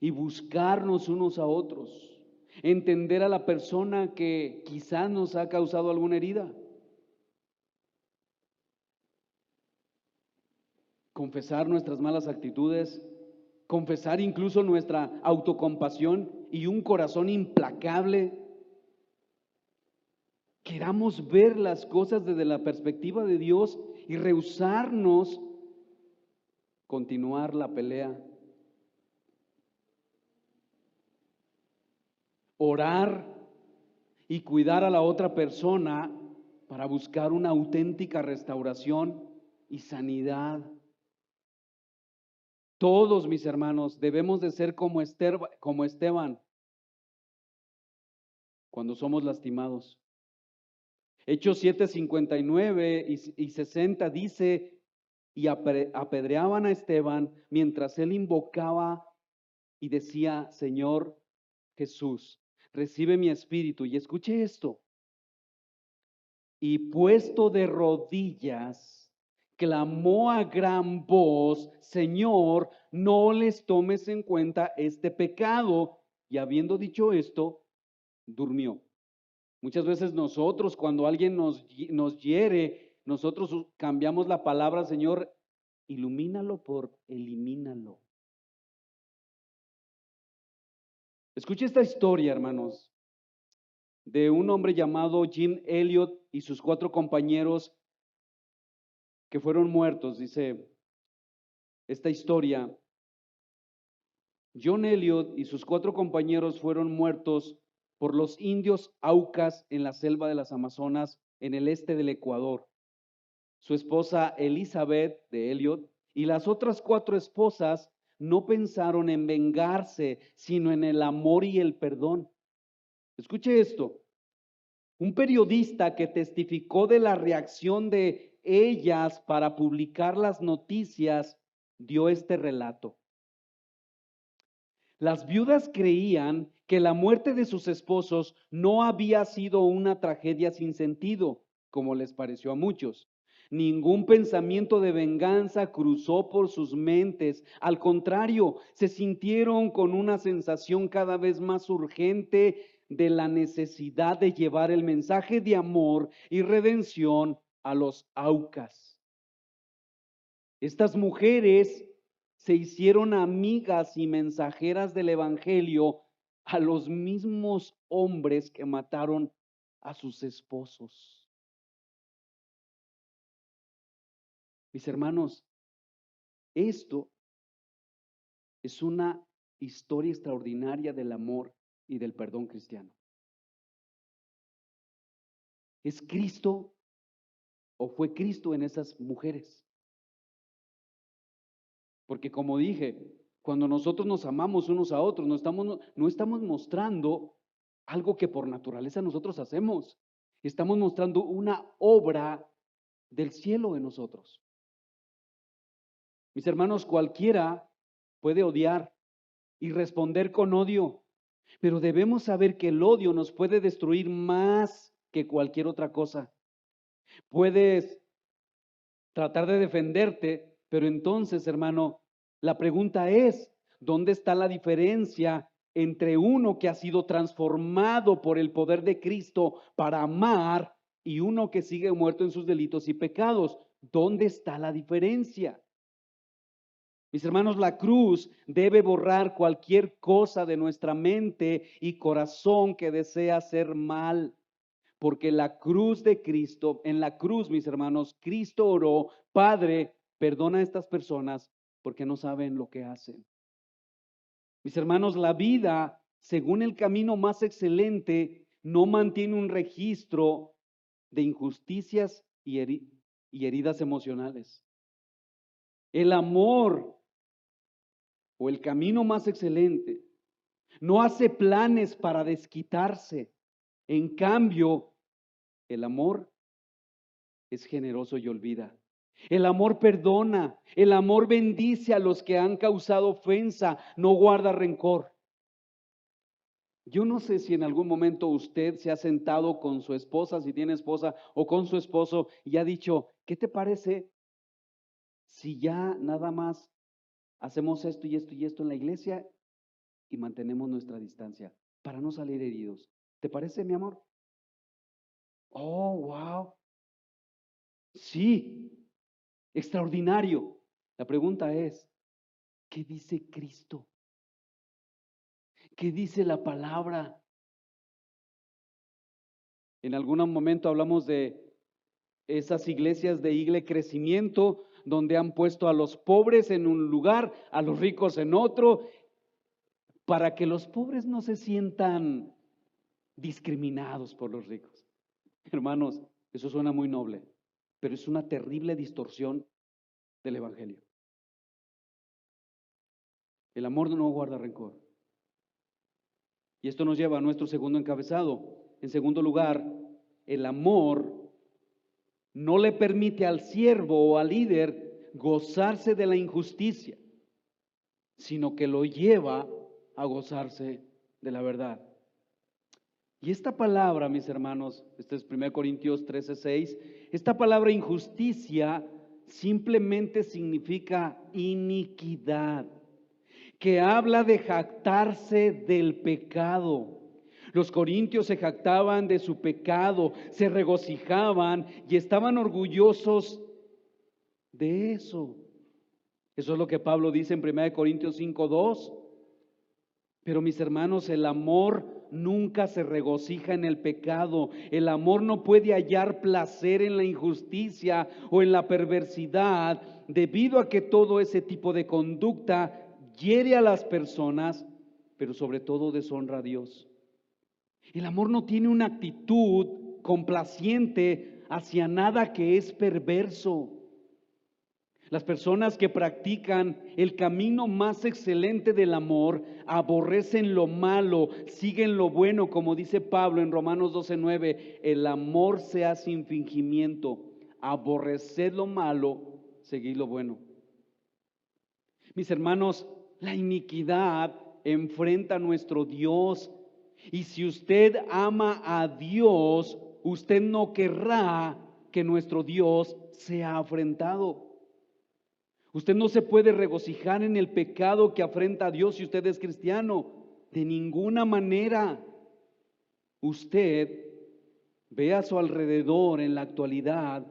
y buscarnos unos a otros, entender a la persona que quizás nos ha causado alguna herida, confesar nuestras malas actitudes, confesar incluso nuestra autocompasión y un corazón implacable. Queramos ver las cosas desde la perspectiva de Dios y rehusarnos continuar la pelea. Orar y cuidar a la otra persona para buscar una auténtica restauración y sanidad. Todos, mis hermanos, debemos de ser como Esteban cuando somos lastimados. Hechos 7:59 y 60 dice: y apedreaban a Esteban mientras él invocaba y decía: Señor Jesús, recibe mi espíritu. Y escuche esto: y puesto de rodillas, clamó a gran voz: Señor, no les tomes en cuenta este pecado. Y habiendo dicho esto, durmió. Muchas veces nosotros, cuando alguien nos hiere, nosotros cambiamos la palabra: Señor, ilumínalo por elimínalo. Escuche esta historia, hermanos, de un hombre llamado Jim Elliot y sus 4 compañeros que fueron muertos. Dice esta historia: John Elliot y sus 4 compañeros fueron muertos por los indios Aucas en la selva de las Amazonas, en el este del Ecuador. Su esposa Elizabeth de Elliot y las otras 4 esposas no pensaron en vengarse, sino en el amor y el perdón. Escuche esto: un periodista que testificó de la reacción de ellas para publicar las noticias dio este relato. Las viudas creían que la muerte de sus esposos no había sido una tragedia sin sentido, como les pareció a muchos. Ningún pensamiento de venganza cruzó por sus mentes. Al contrario, se sintieron con una sensación cada vez más urgente de la necesidad de llevar el mensaje de amor y redención a los Aucas. Estas mujeres se hicieron amigas y mensajeras del evangelio a los mismos hombres que mataron a sus esposos. Mis hermanos, esto es una historia extraordinaria del amor y del perdón cristiano. ¿Es Cristo o fue Cristo en esas mujeres? Porque como dije, cuando nosotros nos amamos unos a otros, no estamos mostrando algo que por naturaleza nosotros hacemos. Estamos mostrando una obra del cielo en nosotros. Mis hermanos, cualquiera puede odiar y responder con odio, pero debemos saber que el odio nos puede destruir más que cualquier otra cosa. Puedes tratar de defenderte, pero entonces, hermano, la pregunta es: ¿dónde está la diferencia entre uno que ha sido transformado por el poder de Cristo para amar y uno que sigue muerto en sus delitos y pecados? ¿Dónde está la diferencia? Mis hermanos, la cruz debe borrar cualquier cosa de nuestra mente y corazón que desea hacer mal. Porque la cruz de Cristo, en la cruz, mis hermanos, Cristo oró: Padre, perdona a estas personas porque no saben lo que hacen. Mis hermanos, la vida, según el camino más excelente, no mantiene un registro de injusticias y heridas emocionales. El amor, o el camino más excelente, no hace planes para desquitarse. En cambio, el amor es generoso y olvida. El amor perdona, el amor bendice a los que han causado ofensa, no guarda rencor. Yo no sé si en algún momento usted se ha sentado con su esposa, si tiene esposa, o con su esposo y ha dicho: ¿qué te parece si ya nada más hacemos esto y esto y esto en la iglesia y mantenemos nuestra distancia para no salir heridos? ¿Te parece, mi amor? Oh, wow. Sí, extraordinario. La pregunta es: ¿qué dice Cristo? ¿Qué dice la palabra? En algún momento hablamos de esas iglesias de Igle Crecimiento, donde han puesto a los pobres en un lugar, a los ricos en otro, para que los pobres no se sientan discriminados por los ricos. Hermanos, eso suena muy noble, pero es una terrible distorsión del evangelio. El amor no guarda rencor. Y esto nos lleva a nuestro segundo encabezado. En segundo lugar, el amor no le permite al siervo o al líder gozarse de la injusticia, sino que lo lleva a gozarse de la verdad. Y esta palabra, mis hermanos, este es 1 Corintios 13:6, esta palabra injusticia simplemente significa iniquidad, que habla de jactarse del pecado. Los corintios se jactaban de su pecado, se regocijaban y estaban orgullosos de eso. Eso es lo que Pablo dice en 1 Corintios 5:2. Pero mis hermanos, el amor nunca se regocija en el pecado. El amor no puede hallar placer en la injusticia o en la perversidad, debido a que todo ese tipo de conducta hiere a las personas, pero sobre todo deshonra a Dios. El amor no tiene una actitud complaciente hacia nada que es perverso. Las personas que practican el camino más excelente del amor aborrecen lo malo, siguen lo bueno, como dice Pablo en Romanos 12:9. El amor se hace sin fingimiento, aborreced lo malo, seguid lo bueno. Mis hermanos, la iniquidad enfrenta a nuestro Dios, y si usted ama a Dios, usted no querrá que nuestro Dios sea afrentado. Usted no se puede regocijar en el pecado que afrenta a Dios si usted es cristiano. De ninguna manera. Usted ve a su alrededor en la actualidad,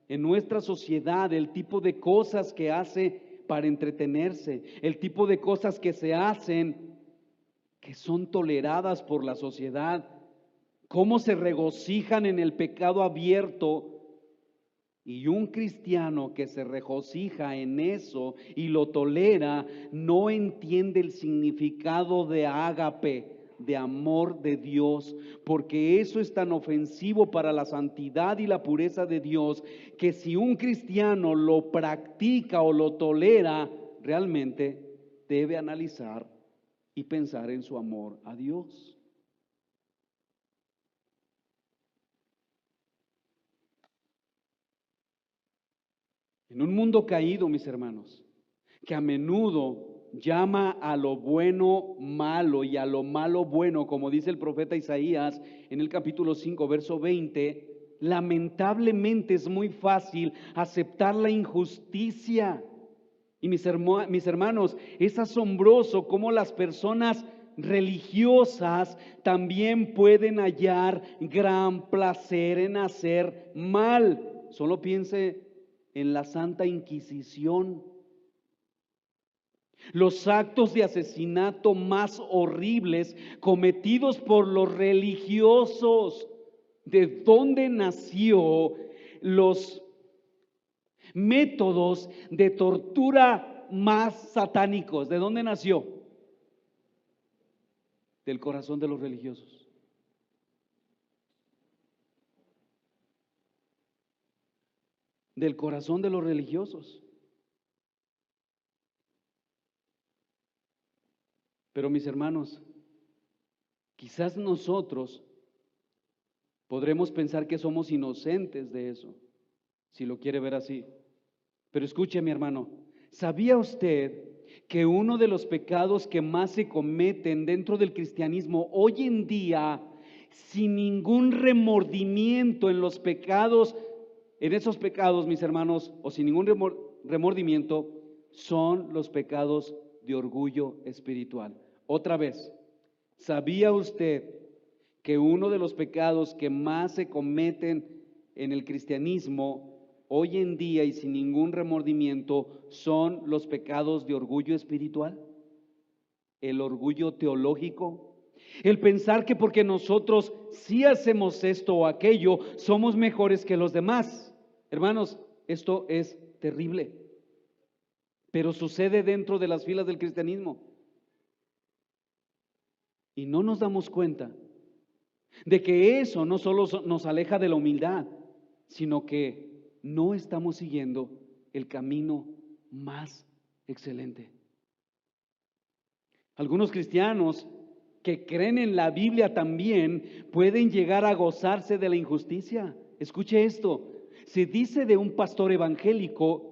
en nuestra sociedad, el tipo de cosas que hace para entretenerse, el tipo de cosas que se hacen que son toleradas por la sociedad, cómo se regocijan en el pecado abierto. Y un cristiano que se regocija en eso y lo tolera, no entiende el significado de ágape, de amor de Dios, porque eso es tan ofensivo para la santidad y la pureza de Dios, que si un cristiano lo practica o lo tolera, realmente debe analizar y pensar en su amor a Dios. En un mundo caído, mis hermanos, que a menudo llama a lo bueno malo y a lo malo bueno, como dice el profeta Isaías en el capítulo 5, verso 20, lamentablemente es muy fácil aceptar la injusticia. Y mis hermanos, es asombroso cómo las personas religiosas también pueden hallar gran placer en hacer mal. Solo piense en la Santa Inquisición. Los actos de asesinato más horribles cometidos por los religiosos. ¿De dónde nació los métodos de tortura más satánicos? ¿De dónde nació? Del corazón de los religiosos. Del corazón de los religiosos. Pero mis hermanos, quizás nosotros podremos pensar que somos inocentes de eso, si lo quiere ver así. Pero escuche, mi hermano, ¿sabía usted que uno de los pecados que más se cometen dentro del cristianismo hoy en día, sin ningún remordimiento en los pecados, en esos pecados, mis hermanos, o sin ningún remordimiento, son los pecados de orgullo espiritual? Otra vez, ¿sabía usted que uno de los pecados que más se cometen en el cristianismo hoy en día y sin ningún remordimiento son los pecados de orgullo espiritual? El orgullo teológico, el pensar que porque nosotros sí hacemos esto o aquello, somos mejores que los demás. Hermanos, esto es terrible, pero sucede dentro de las filas del cristianismo. Y no nos damos cuenta de que eso no solo nos aleja de la humildad, sino que no estamos siguiendo el camino más excelente. Algunos cristianos que creen en la Biblia también pueden llegar a gozarse de la injusticia. Escuche esto, se dice de un pastor evangélico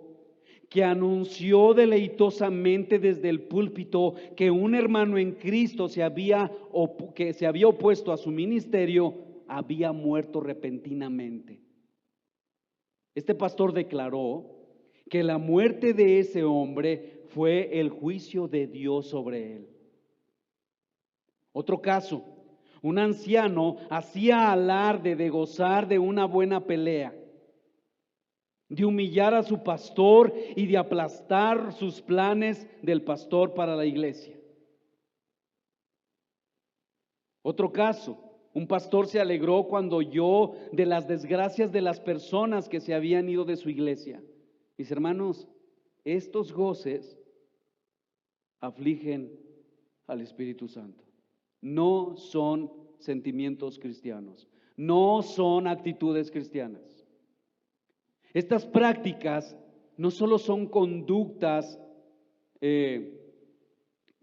que anunció deleitosamente desde el púlpito que un hermano en Cristo que se había opuesto a su ministerio, había muerto repentinamente. Este pastor declaró que la muerte de ese hombre fue el juicio de Dios sobre él. Otro caso, un anciano hacía alarde de gozar de una buena pelea, de humillar a su pastor y de aplastar sus planes del pastor para la iglesia. Otro caso, un pastor se alegró cuando oyó de las desgracias de las personas que se habían ido de su iglesia. Mis hermanos, estos goces afligen al Espíritu Santo. No son sentimientos cristianos, no son actitudes cristianas. Estas prácticas no solo son conductas,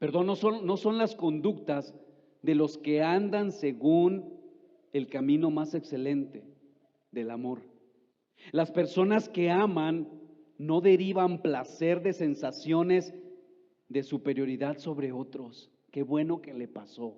no son las conductas de los que andan según el camino más excelente del amor. Las personas que aman no derivan placer de sensaciones de superioridad sobre otros. Qué bueno que le pasó,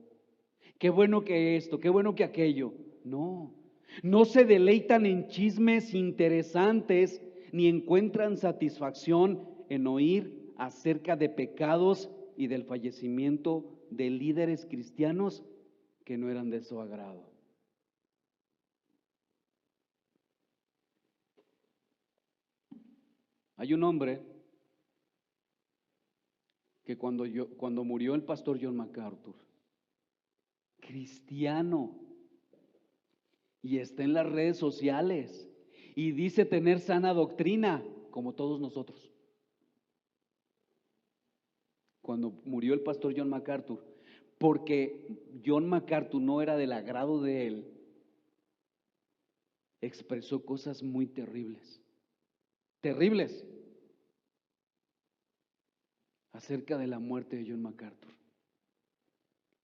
qué bueno que esto, qué bueno que aquello. No se deleitan en chismes interesantes ni encuentran satisfacción en oír acerca de pecados y del fallecimiento de líderes cristianos que no eran de su agrado. Hay un hombre que cuando murió el pastor John MacArthur, cristiano, y está en las redes sociales y dice tener sana doctrina, como todos nosotros. Cuando murió el pastor John MacArthur, porque John MacArthur no era del agrado de él, expresó cosas muy terribles, acerca de la muerte de John MacArthur.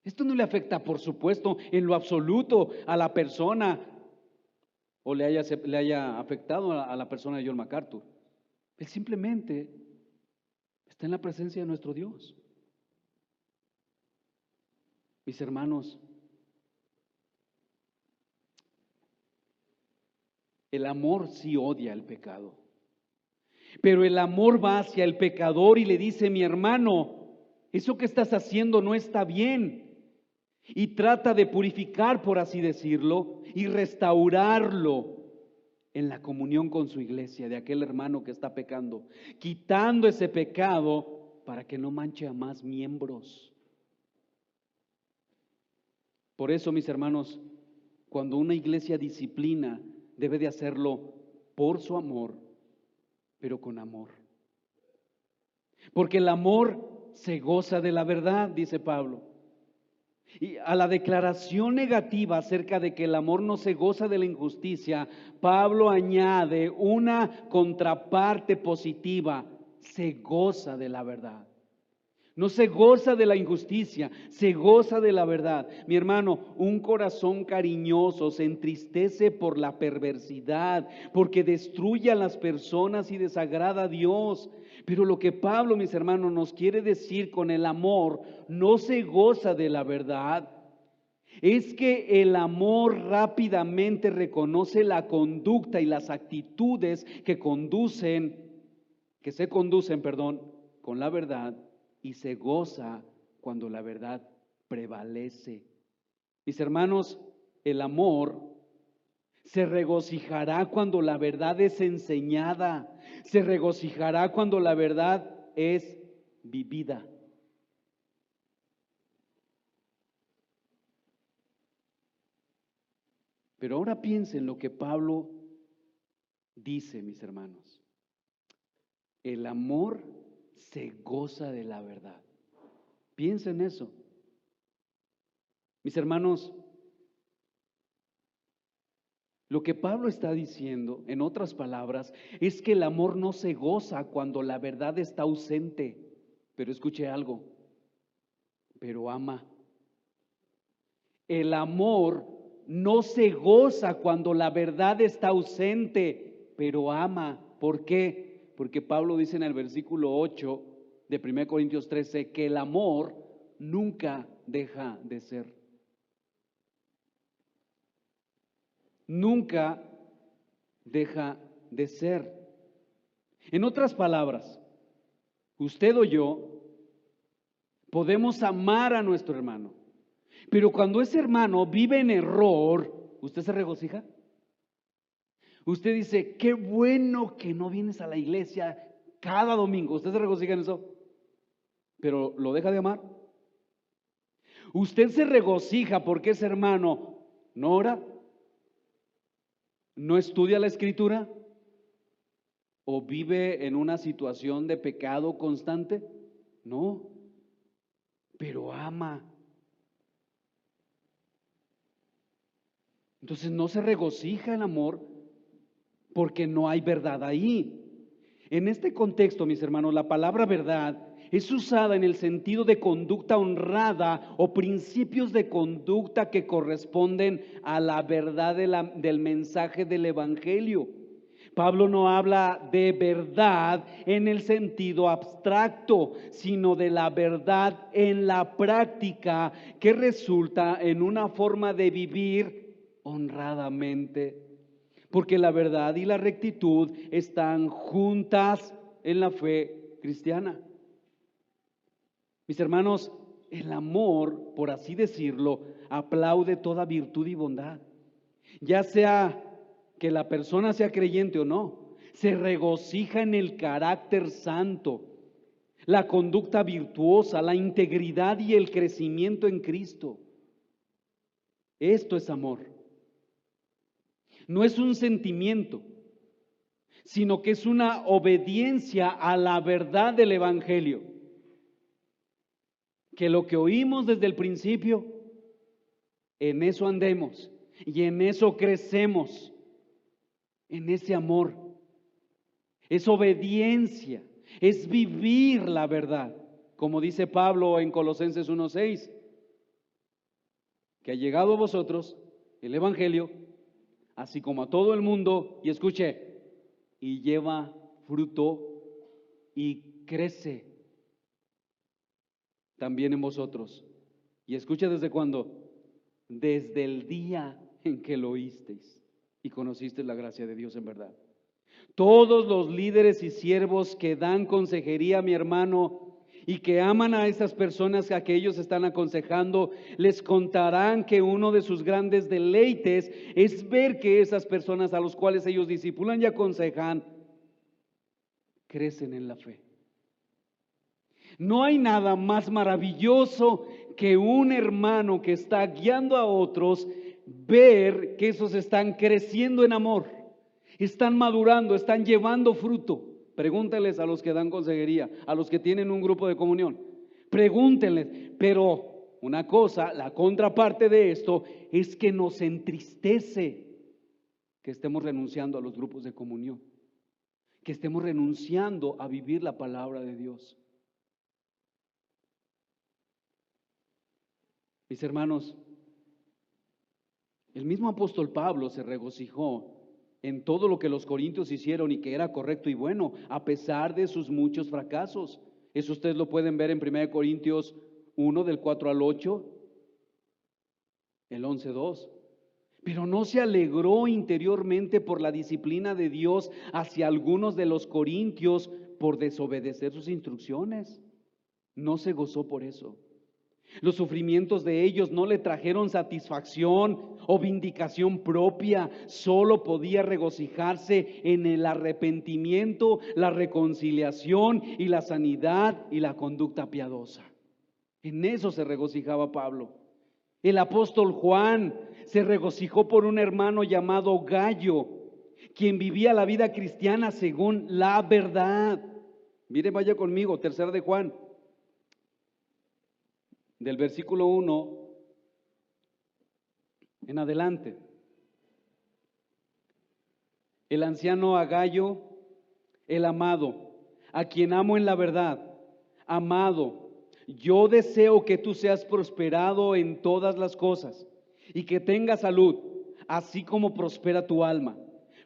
Esto no le afecta, por supuesto, en lo absoluto a la persona o le haya afectado a la persona de John MacArthur. Él simplemente está en la presencia de nuestro Dios. Mis hermanos, el amor sí odia el pecado, pero el amor va hacia el pecador y le dice: mi hermano, eso que estás haciendo no está bien. Y trata de purificar, por así decirlo, y restaurarlo en la comunión con su iglesia, de aquel hermano que está pecando, quitando ese pecado para que no manche a más miembros. Por eso, mis hermanos, cuando una iglesia disciplina, debe de hacerlo por su amor, pero con amor. Porque el amor se goza de la verdad, dice Pablo. Y a la declaración negativa acerca de que el amor no se goza de la injusticia, Pablo añade una contraparte positiva: se goza de la verdad. No se goza de la injusticia, se goza de la verdad. Mi hermano, un corazón cariñoso se entristece por la perversidad, porque destruye a las personas y desagrada a Dios. Pero lo que Pablo, mis hermanos, nos quiere decir con el amor, no se goza de la verdad, es que el amor rápidamente reconoce la conducta y las actitudes que se conducen, con la verdad, y se goza cuando la verdad prevalece. Mis hermanos, el amor se regocijará cuando la verdad es enseñada, se regocijará cuando la verdad es vivida. Pero ahora piensen lo que Pablo dice, mis hermanos. El amor se goza de la verdad. Piensen eso. Mis hermanos, lo que Pablo está diciendo, en otras palabras, es que el amor no se goza cuando la verdad está ausente. Pero escuche algo, pero ama. El amor no se goza cuando la verdad está ausente, pero ama. ¿Por qué? Porque Pablo dice en el versículo 8 de 1 Corintios 13 que el amor nunca deja de ser. Nunca deja de ser. En otras palabras, usted o yo podemos amar a nuestro hermano, pero cuando ese hermano vive en error, ¿usted se regocija? Usted dice, qué bueno que no vienes a la iglesia cada domingo. ¿Usted se regocija en eso? Pero ¿lo deja de amar? Usted se regocija porque ese hermano no ora, no estudia la escritura o vive en una situación de pecado constante. No, pero ama. Entonces no se regocija el amor porque no hay verdad ahí. En este contexto, mis hermanos, la palabra verdad es usada en el sentido de conducta honrada o principios de conducta que corresponden a la verdad del mensaje del Evangelio. Pablo no habla de verdad en el sentido abstracto, sino de la verdad en la práctica que resulta en una forma de vivir honradamente. Porque la verdad y la rectitud están juntas en la fe cristiana. Mis hermanos, el amor, por así decirlo, aplaude toda virtud y bondad. Ya sea que la persona sea creyente o no, se regocija en el carácter santo, la conducta virtuosa, la integridad y el crecimiento en Cristo. Esto es amor. No es un sentimiento, sino que es una obediencia a la verdad del Evangelio. Que lo que oímos desde el principio, en eso andemos y en eso crecemos, en ese amor. Es obediencia, es vivir la verdad. Como dice Pablo en Colosenses 1:6, que ha llegado a vosotros el Evangelio, así como a todo el mundo, y escuche, y lleva fruto y crece también en vosotros. Y escuche, ¿desde cuándo? Desde el día en que lo oísteis y conocisteis la gracia de Dios en verdad. Todos los líderes y siervos que dan consejería, mi hermano, y que aman a esas personas a que ellos están aconsejando, les contarán que uno de sus grandes deleites es ver que esas personas a los cuales ellos discipulan y aconsejan crecen en la fe. No hay nada más maravilloso que un hermano que está guiando a otros, ver que esos están creciendo en amor, están madurando, están llevando fruto. Pregúntenles a los que dan consejería, a los que tienen un grupo de comunión. Pregúntenles, pero una cosa, la contraparte de esto es que nos entristece que estemos renunciando a los grupos de comunión, que estemos renunciando a vivir la palabra de Dios. Mis hermanos, el mismo apóstol Pablo se regocijó en todo lo que los corintios hicieron y que era correcto y bueno, a pesar de sus muchos fracasos. Eso ustedes lo pueden ver en 1 Corintios 1, del 4 al 8, el 11:2. Pero no se alegró interiormente por la disciplina de Dios hacia algunos de los corintios por desobedecer sus instrucciones. No se gozó por eso. Los sufrimientos de ellos no le trajeron satisfacción o vindicación propia, solo podía regocijarse en el arrepentimiento, la reconciliación y la sanidad y la conducta piadosa. En eso se regocijaba Pablo. El apóstol Juan se regocijó por un hermano llamado Gallo, quien vivía la vida cristiana según la verdad. Mire, vaya conmigo, 3 de Juan. Del versículo 1 en adelante. El anciano Agallo, el amado, a quien amo en la verdad, amado, yo deseo que tú seas prosperado en todas las cosas y que tengas salud, así como prospera tu alma.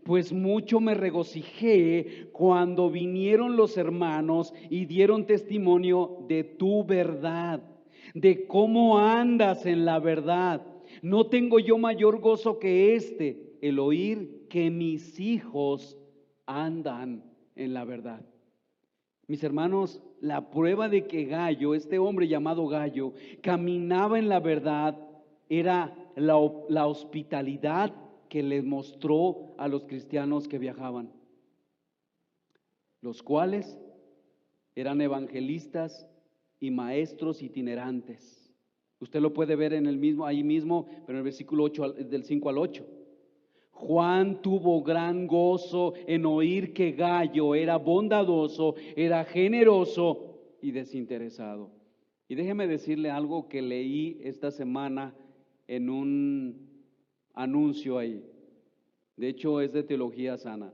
Pues mucho me regocijé cuando vinieron los hermanos y dieron testimonio de tu verdad, de cómo andas en la verdad. No tengo yo mayor gozo que este, el oír que mis hijos andan en la verdad. Mis hermanos, la prueba de que Gallo, este hombre llamado Gallo, caminaba en la verdad era la hospitalidad que les mostró a los cristianos que viajaban, los cuales eran evangelistas y maestros itinerantes. Usted lo puede ver en el mismo, ahí mismo, pero en el versículo 8, del 5 al 8. Juan tuvo gran gozo en oír que Gallo era bondadoso, era generoso y desinteresado. Y déjeme decirle algo que leí esta semana en un anuncio ahí. De hecho, es de Teología Sana.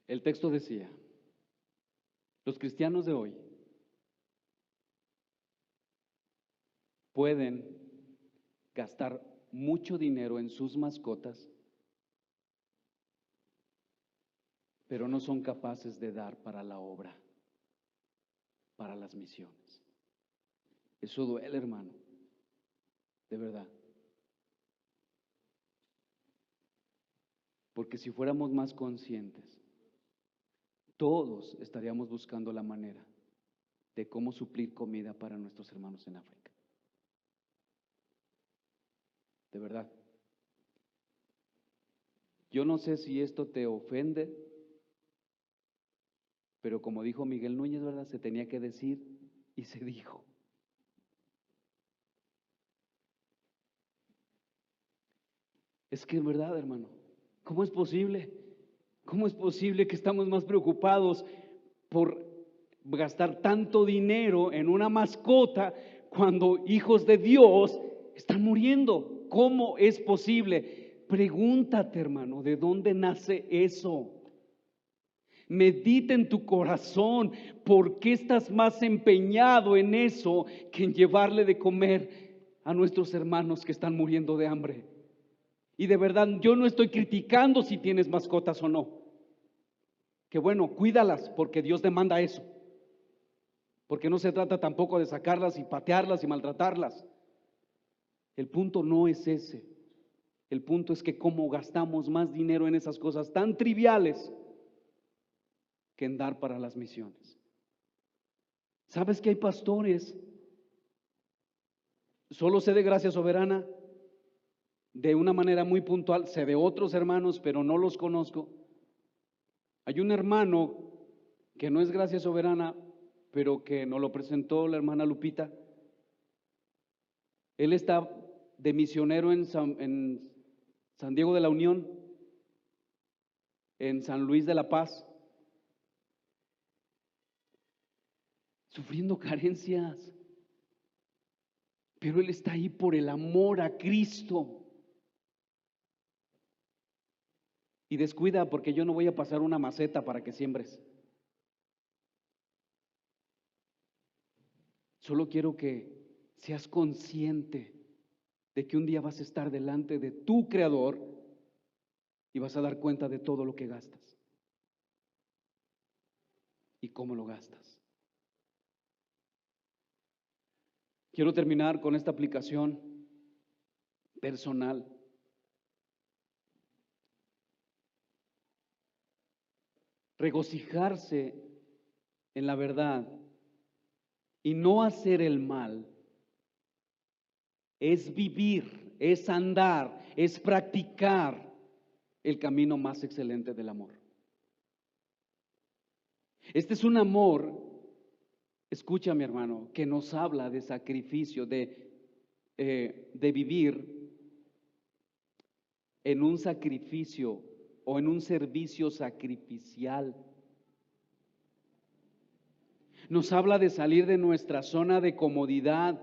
El texto decía: los cristianos de hoy pueden gastar mucho dinero en sus mascotas, pero no son capaces de dar para la obra, para las misiones. Eso duele, hermano, de verdad. Porque si fuéramos más conscientes, todos estaríamos buscando la manera de cómo suplir comida para nuestros hermanos en África. De verdad. Yo no sé si esto te ofende, pero como dijo Miguel Núñez, ¿verdad? Se tenía que decir y se dijo. Es que en verdad, hermano, ¿cómo es posible? ¿Cómo es posible que estamos más preocupados por gastar tanto dinero en una mascota cuando hijos de Dios están muriendo? ¿Cómo es posible? Pregúntate, hermano, ¿de dónde nace eso? Medita en tu corazón, ¿por qué estás más empeñado en eso que en llevarle de comer a nuestros hermanos que están muriendo de hambre? Y de verdad, yo no estoy criticando si tienes mascotas o no. Que bueno, cuídalas porque Dios demanda eso. Porque no se trata tampoco de sacarlas y patearlas y maltratarlas. El punto no es ese. El punto es que cómo gastamos más dinero en esas cosas tan triviales que en dar para las misiones. ¿Sabes que hay pastores? Solo sé de Gracia Soberana, de una manera muy puntual, sé de otros hermanos, pero no los conozco. Hay un hermano que no es Gracia Soberana, pero que nos lo presentó la hermana Lupita. Él está de misionero en San Diego de la Unión, en San Luis de la Paz, sufriendo carencias, pero él está ahí por el amor a Cristo. Y descuida, porque yo no voy a pasar una maceta para que siembres. Solo quiero que seas consciente de que un día vas a estar delante de tu Creador y vas a dar cuenta de todo lo que gastas y cómo lo gastas. Quiero terminar con esta aplicación personal. Regocijarse en la verdad y no hacer el mal es vivir, es andar, es practicar el camino más excelente del amor. Este es un amor, escucha mi hermano, que nos habla de sacrificio, de vivir en un sacrificio o en un servicio sacrificial. Nos habla de salir de nuestra zona de comodidad,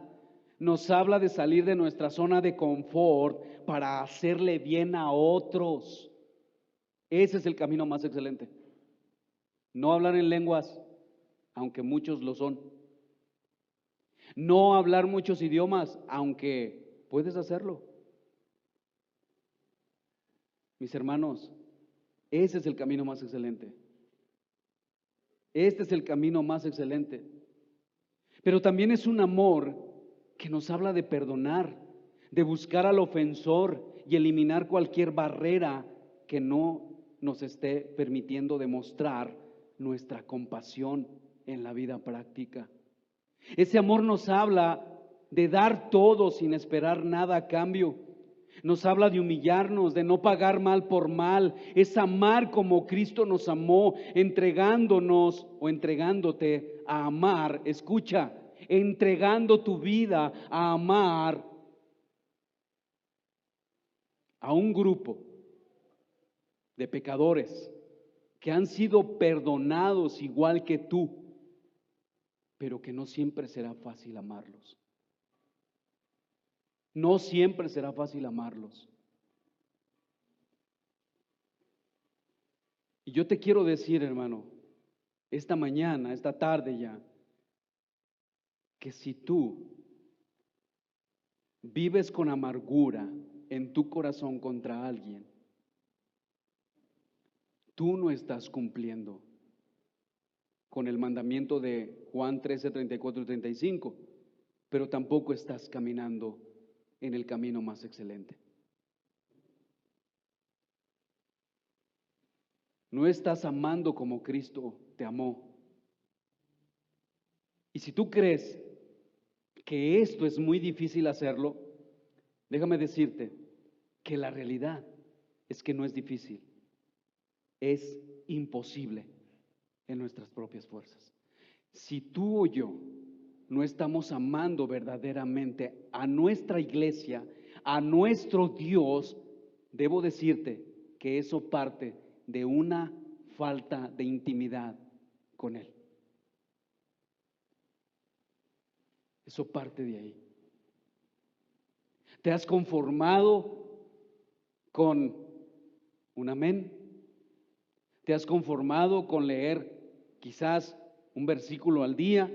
nos habla de salir de nuestra zona de confort para hacerle bien a otros. Ese es el camino más excelente. No hablar en lenguas, aunque muchos lo son. No hablar muchos idiomas, aunque puedes hacerlo. Mis hermanos, ese es el camino más excelente. Este es el camino más excelente. Pero también es un amor que nos habla de perdonar, de buscar al ofensor y eliminar cualquier barrera que no nos esté permitiendo demostrar nuestra compasión en la vida práctica. Ese amor nos habla de dar todo sin esperar nada a cambio. Nos habla de humillarnos, de no pagar mal por mal. Es amar como Cristo nos amó, entregándonos o entregándote a amar. Escucha, entregando tu vida a amar a un grupo de pecadores que han sido perdonados igual que tú, pero que no siempre será fácil amarlos. No siempre será fácil amarlos. Y yo te quiero decir, hermano, esta mañana, esta tarde ya, que si tú vives con amargura en tu corazón contra alguien, tú no estás cumpliendo con el mandamiento de Juan 13, 34 y 35, pero tampoco estás caminando en el camino más excelente. No estás amando como Cristo te amó. Y si tú crees que esto es muy difícil hacerlo, déjame decirte que la realidad es que no es difícil, es imposible en nuestras propias fuerzas. Si tú o yo no estamos amando verdaderamente a nuestra iglesia, a nuestro Dios, debo decirte que eso parte de una falta de intimidad con Él. Eso parte de ahí. ¿Te has conformado con un amén? ¿Te has conformado con leer quizás un versículo al día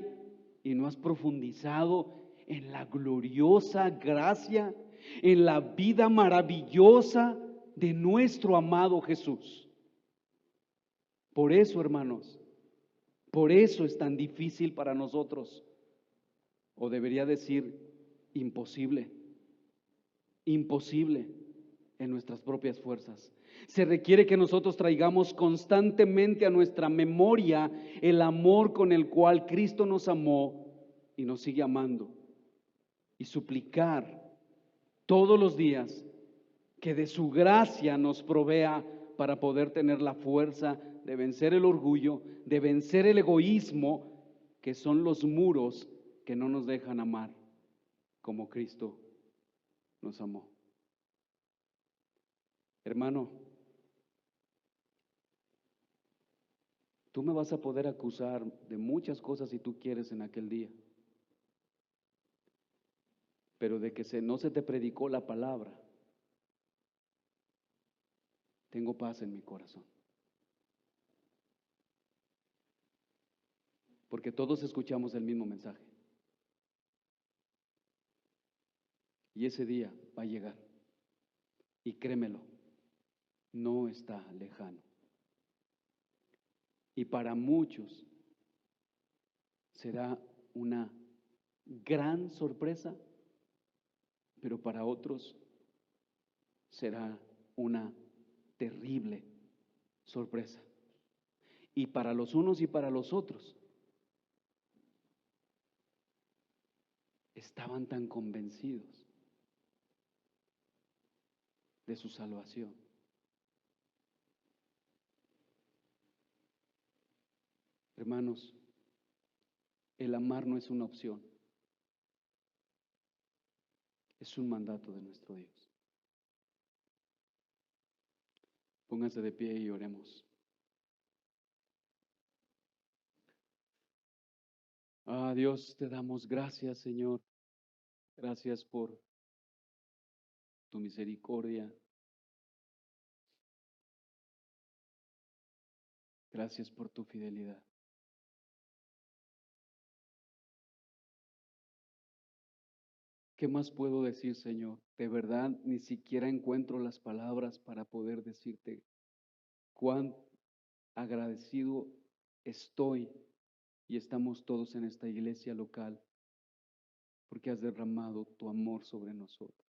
y no has profundizado en la gloriosa gracia, en la vida maravillosa de nuestro amado Jesús? Por eso, hermanos, por eso es tan difícil para nosotros, o debería decir imposible, imposible en nuestras propias fuerzas. Se requiere que nosotros traigamos constantemente a nuestra memoria el amor con el cual Cristo nos amó y nos sigue amando, y suplicar todos los días que de su gracia nos provea para poder tener la fuerza de vencer el orgullo, de vencer el egoísmo, que son los muros que no nos dejan amar como Cristo nos amó. Hermano, tú me vas a poder acusar de muchas cosas si tú quieres en aquel día, pero de que no se te predicó la palabra, tengo paz en mi corazón. Porque todos escuchamos el mismo mensaje. Y ese día va a llegar. Y créemelo, no está lejano. Y para muchos será una gran sorpresa, pero para otros será una terrible sorpresa. Y para los unos y para los otros estaban tan convencidos de su salvación. Hermanos, el amar no es una opción, es un mandato de nuestro Dios. Pónganse de pie y oremos. Dios, te damos gracias, Señor. Gracias por tu misericordia. Gracias por tu fidelidad. ¿Qué más puedo decir, Señor? De verdad, ni siquiera encuentro las palabras para poder decirte cuán agradecido estoy y estamos todos en esta iglesia local porque has derramado tu amor sobre nosotros.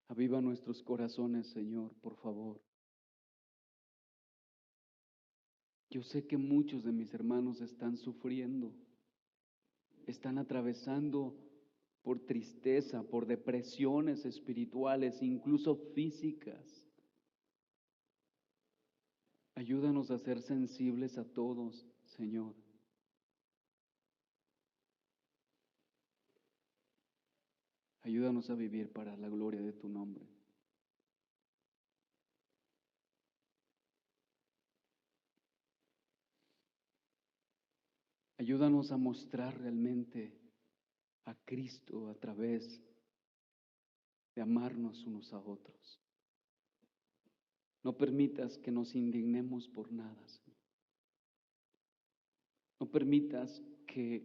Aviva nuestros corazones, Señor, por favor. Yo sé que muchos de mis hermanos están sufriendo, están atravesando por tristeza, por depresiones espirituales, incluso físicas. Ayúdanos a ser sensibles a todos, Señor. Ayúdanos a vivir para la gloria de tu nombre. Ayúdanos a mostrar realmente a Cristo a través de amarnos unos a otros. No permitas que nos indignemos por nada, Señor. No permitas que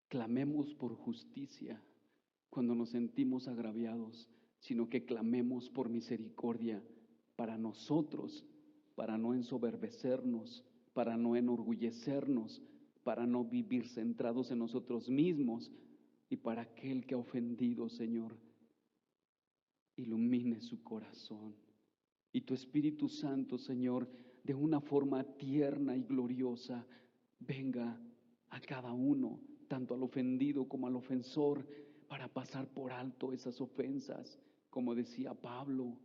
clamemos por justicia cuando nos sentimos agraviados, sino que clamemos por misericordia para nosotros, para no ensoberbecernos, para no enorgullecernos, para no vivir centrados en nosotros mismos y para aquel que ha ofendido, Señor, ilumine su corazón. Y tu Espíritu Santo, Señor, de una forma tierna y gloriosa, venga a cada uno, tanto al ofendido como al ofensor, para pasar por alto esas ofensas. Como decía Pablo,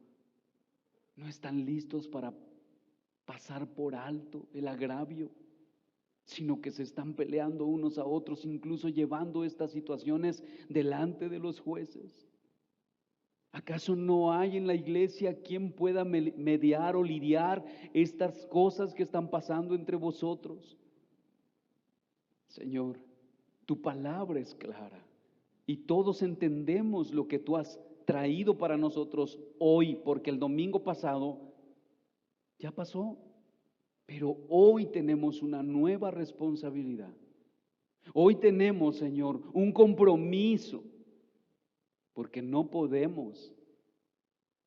no están listos para pasar por alto el agravio, sino que se están peleando unos a otros, incluso llevando estas situaciones delante de los jueces. ¿Acaso no hay en la iglesia quien pueda mediar o lidiar estas cosas que están pasando entre vosotros? Señor, tu palabra es clara y todos entendemos lo que tú has traído para nosotros hoy, porque el domingo pasado ya pasó, pero hoy tenemos una nueva responsabilidad. Hoy tenemos, Señor, un compromiso, porque no podemos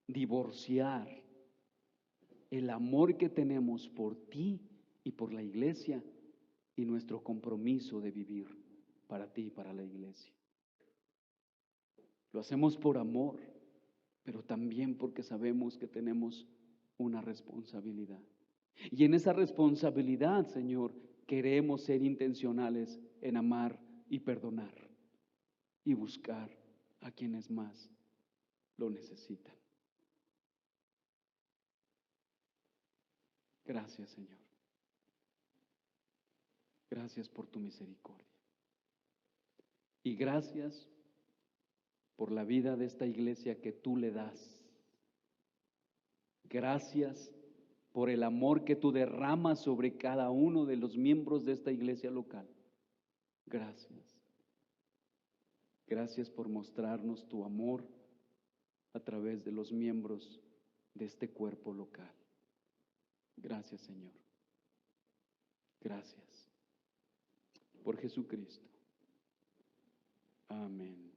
divorciar el amor que tenemos por ti y por la iglesia y nuestro compromiso de vivir para ti y para la iglesia. Lo hacemos por amor, pero también porque sabemos que tenemos una responsabilidad. Y en esa responsabilidad, Señor, queremos ser intencionales en amar y perdonar y buscar a quienes más lo necesitan. Gracias, Señor. Gracias por tu misericordia. Y gracias por la vida de esta iglesia que tú le das. Gracias por el amor que tú derramas sobre cada uno de los miembros de esta iglesia local. Gracias. Gracias por mostrarnos tu amor a través de los miembros de este cuerpo local. Gracias, Señor. Gracias. Por Jesucristo. Amén.